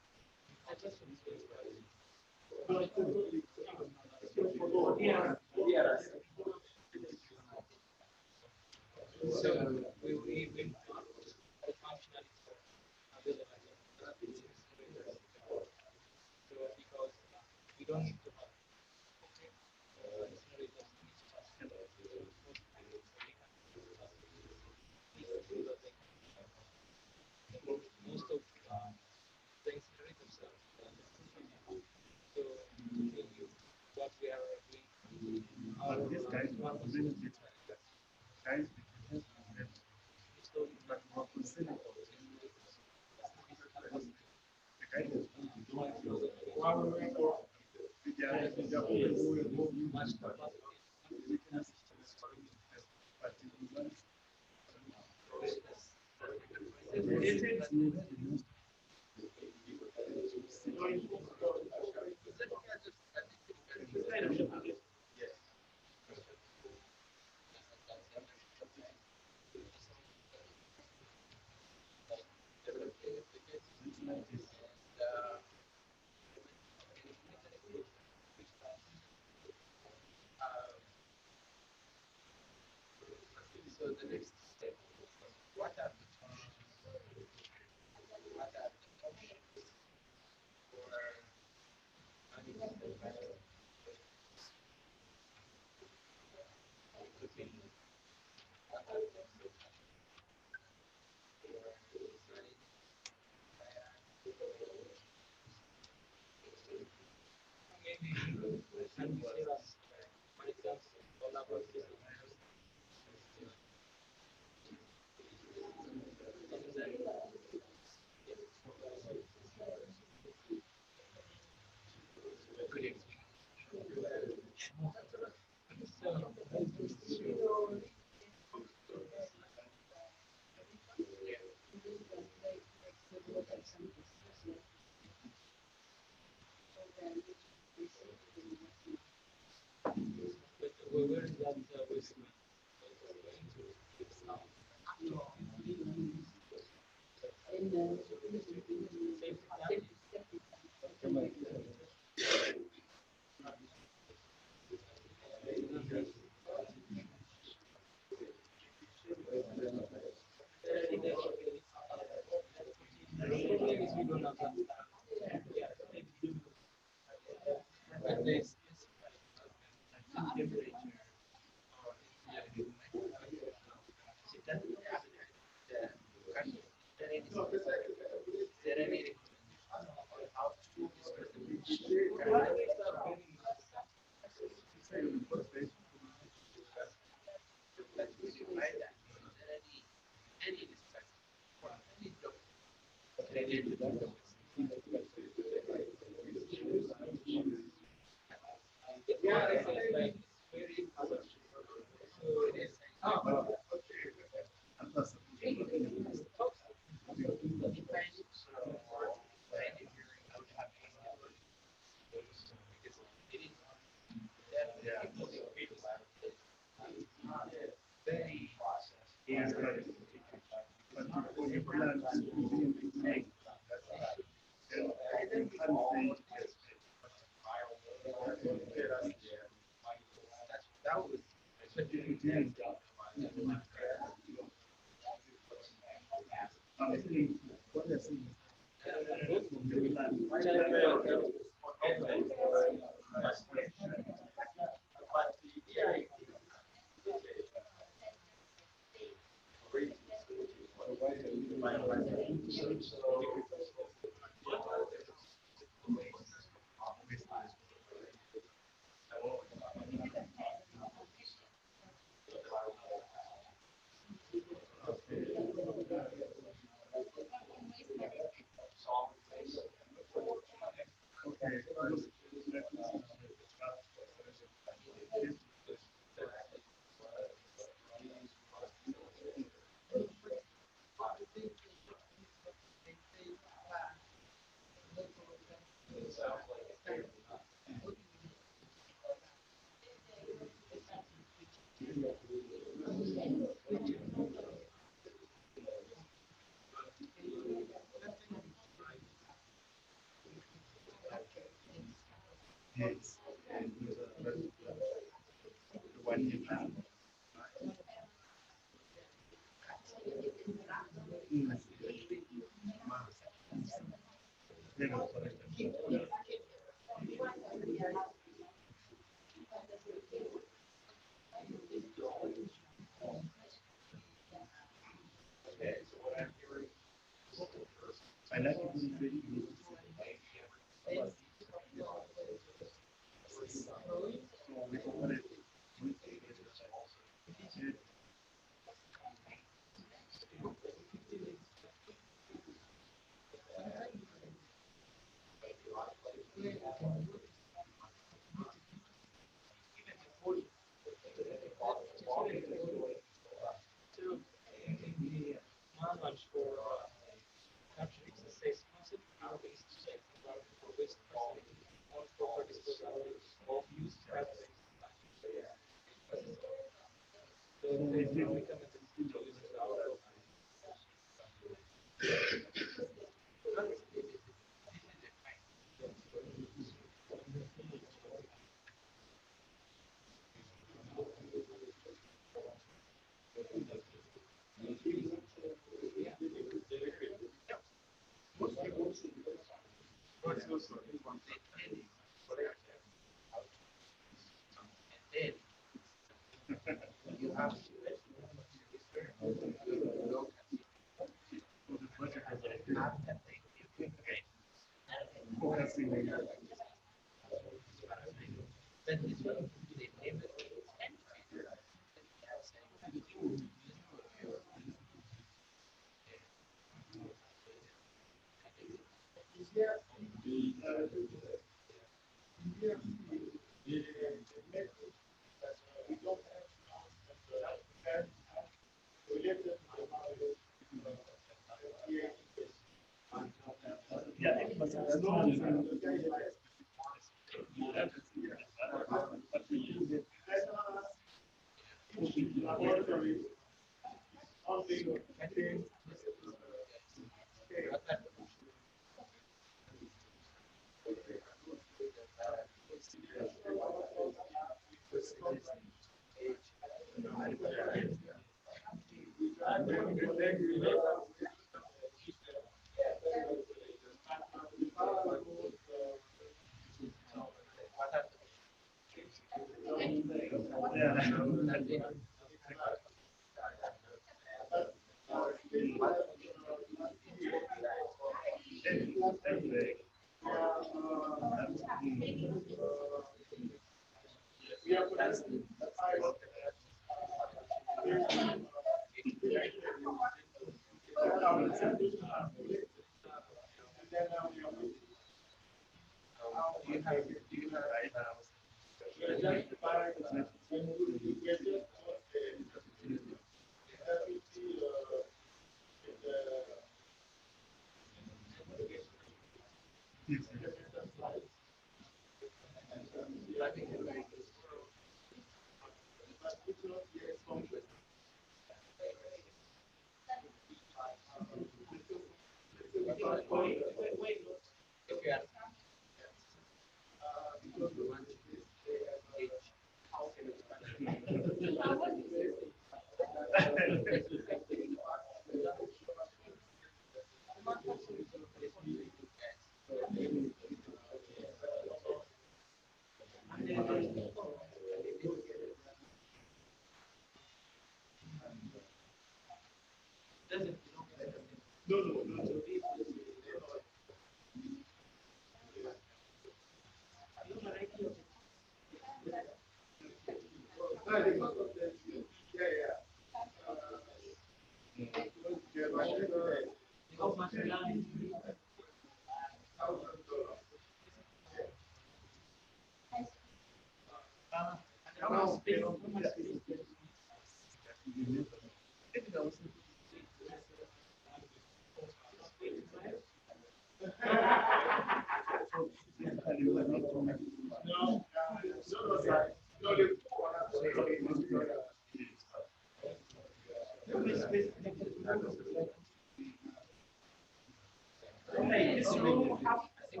We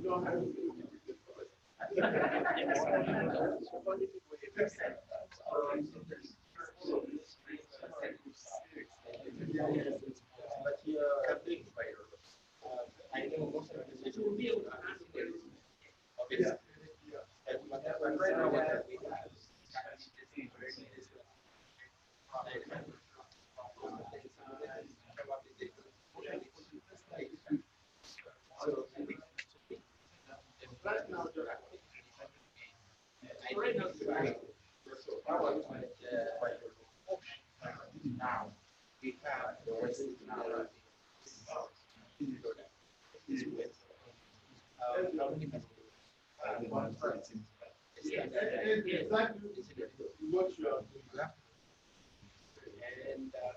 don't have I know most of it will be right now what we have right now now we have the West now. Exactly what you are doing. And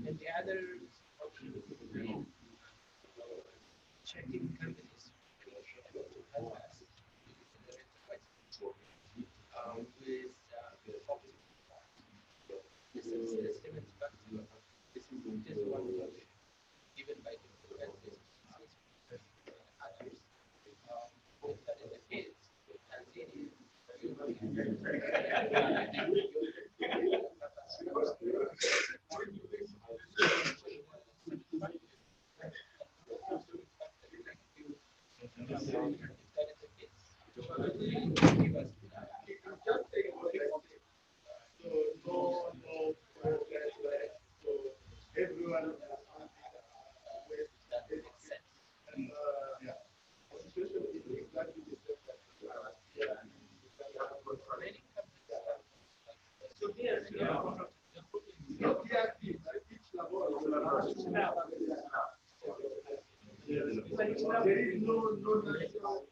and the other checking companies with this is one given by the others. If that is the case, everyone there is no national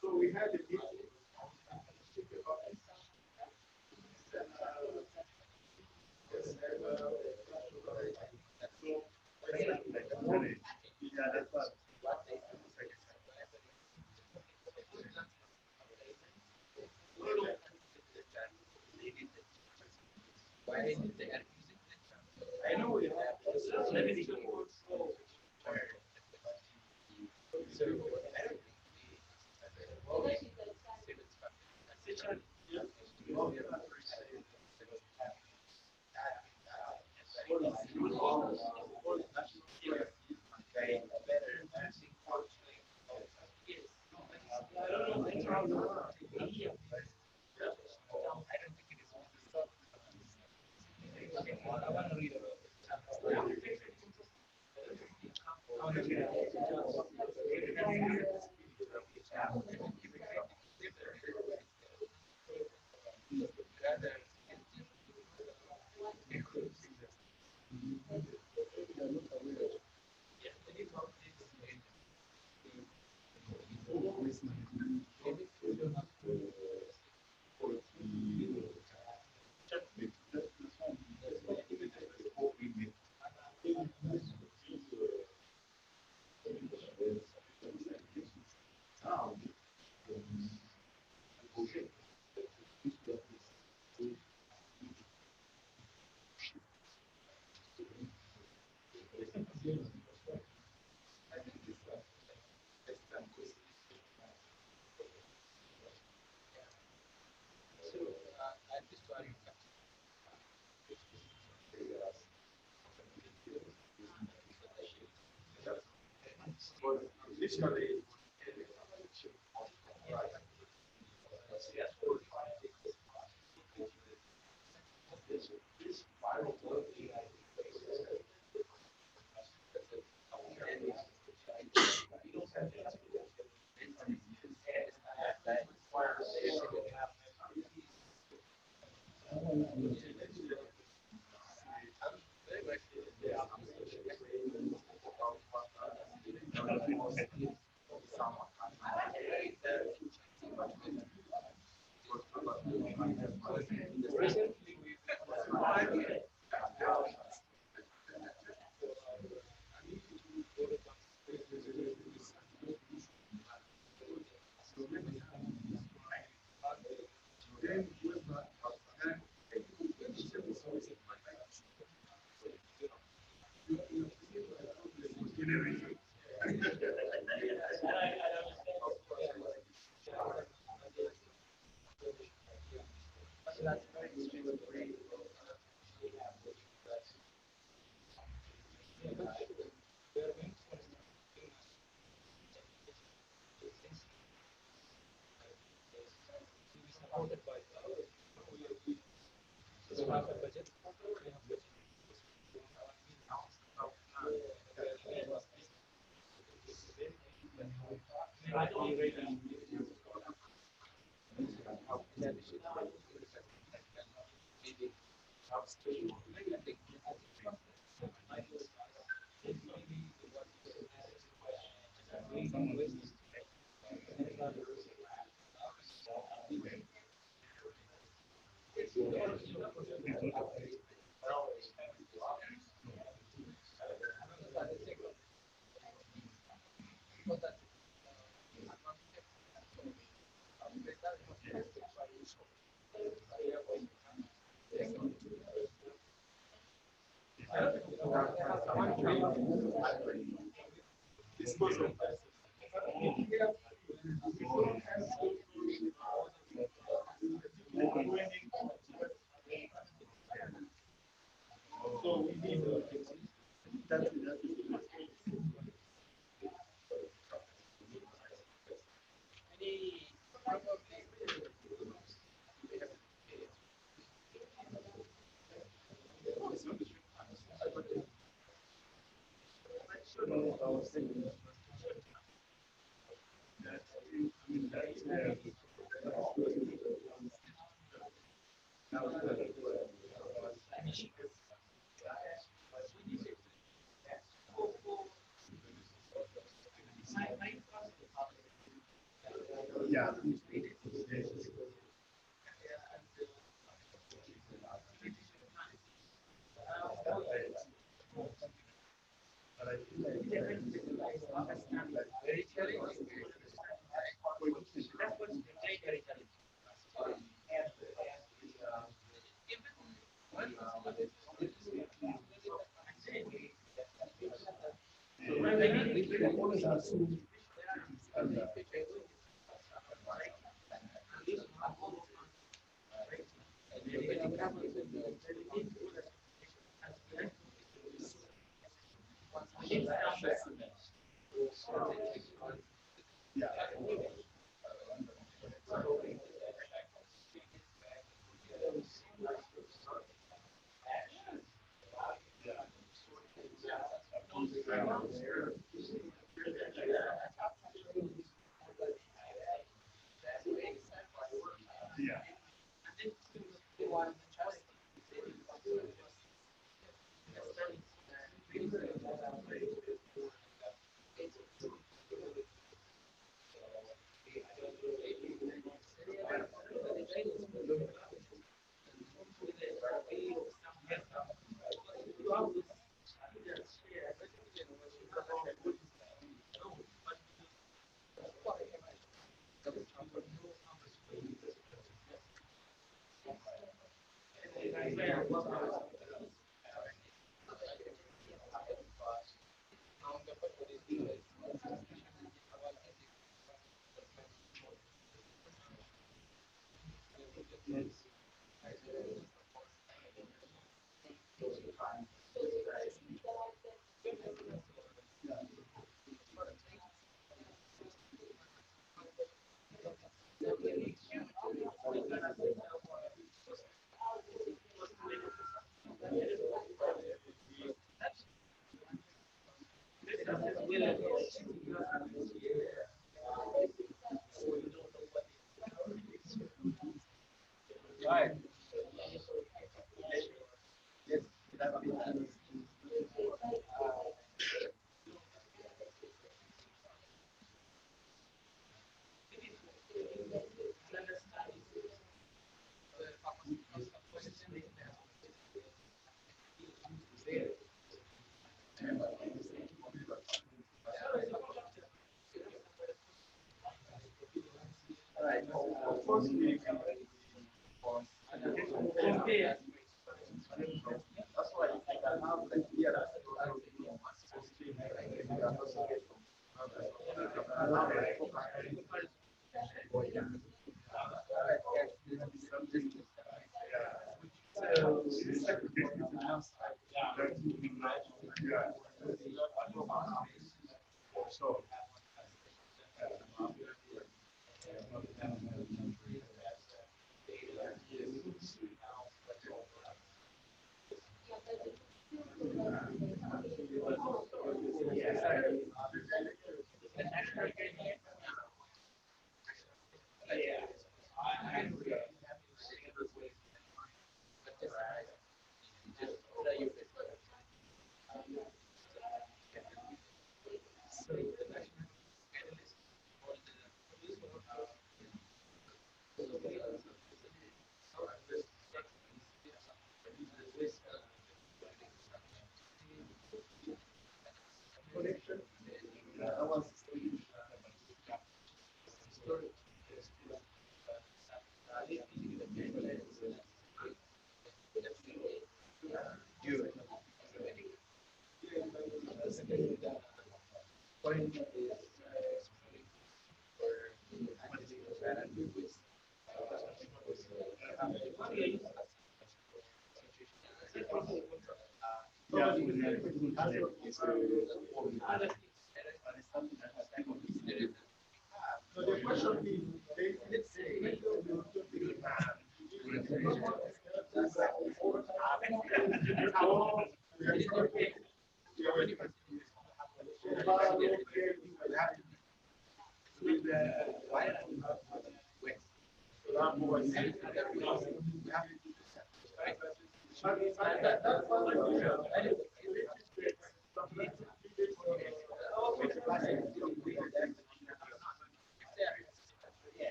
So we had a meeting. I know we have 70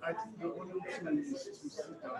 I think the only option is to sit down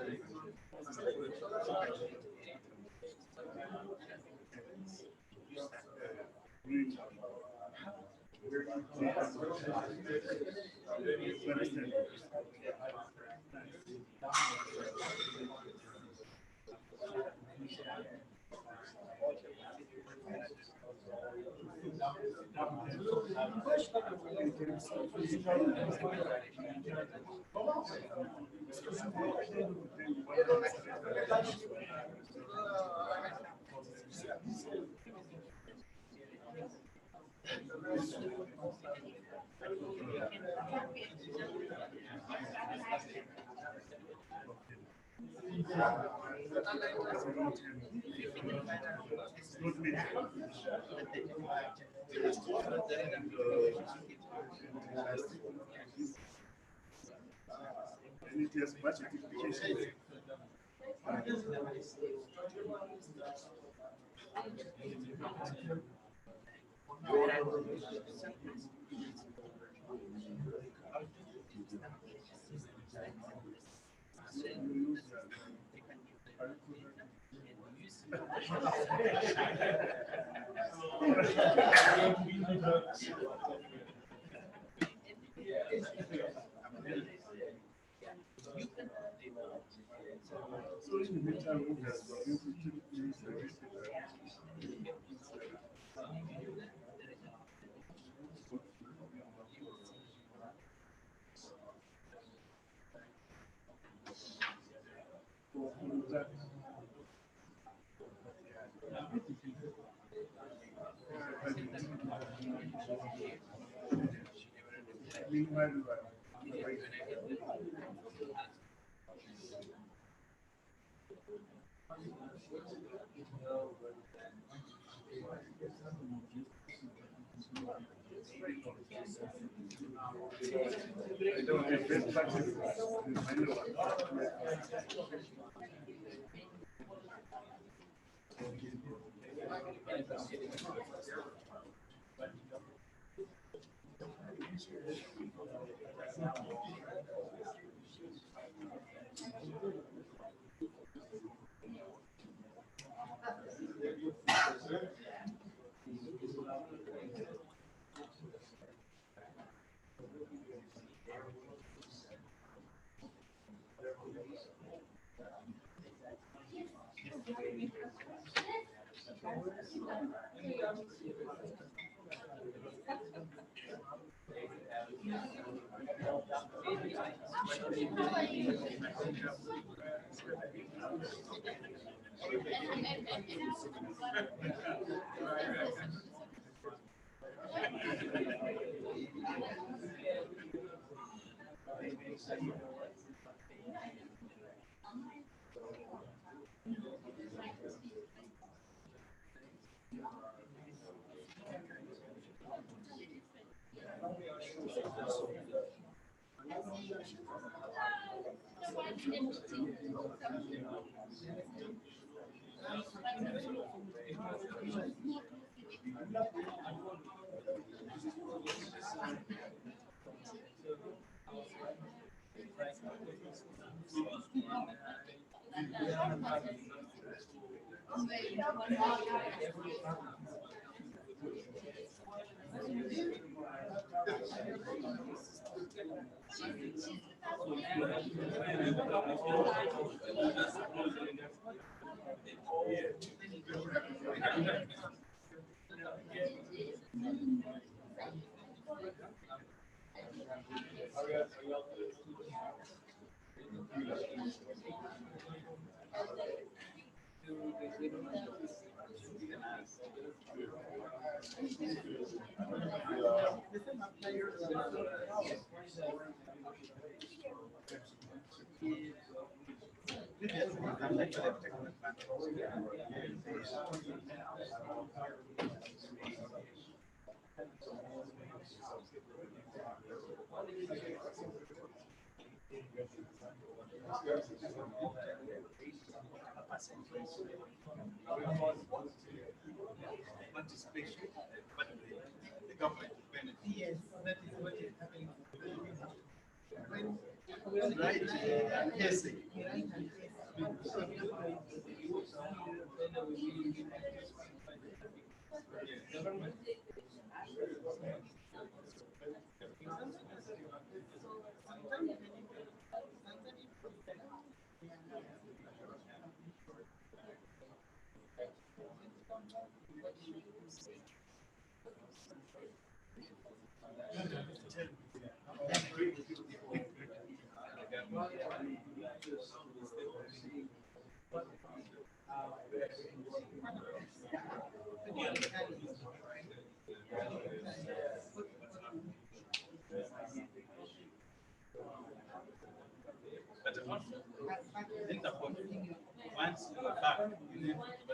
Yes, that is what is happening. Right? Yes. Once you are back, you need to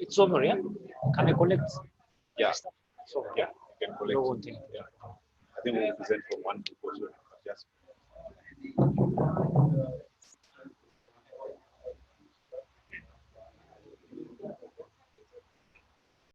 It's over, yeah? Can I collect? Yeah. So, yeah, you can collect. No one thing. Yeah. I think we'll present from one group also. Just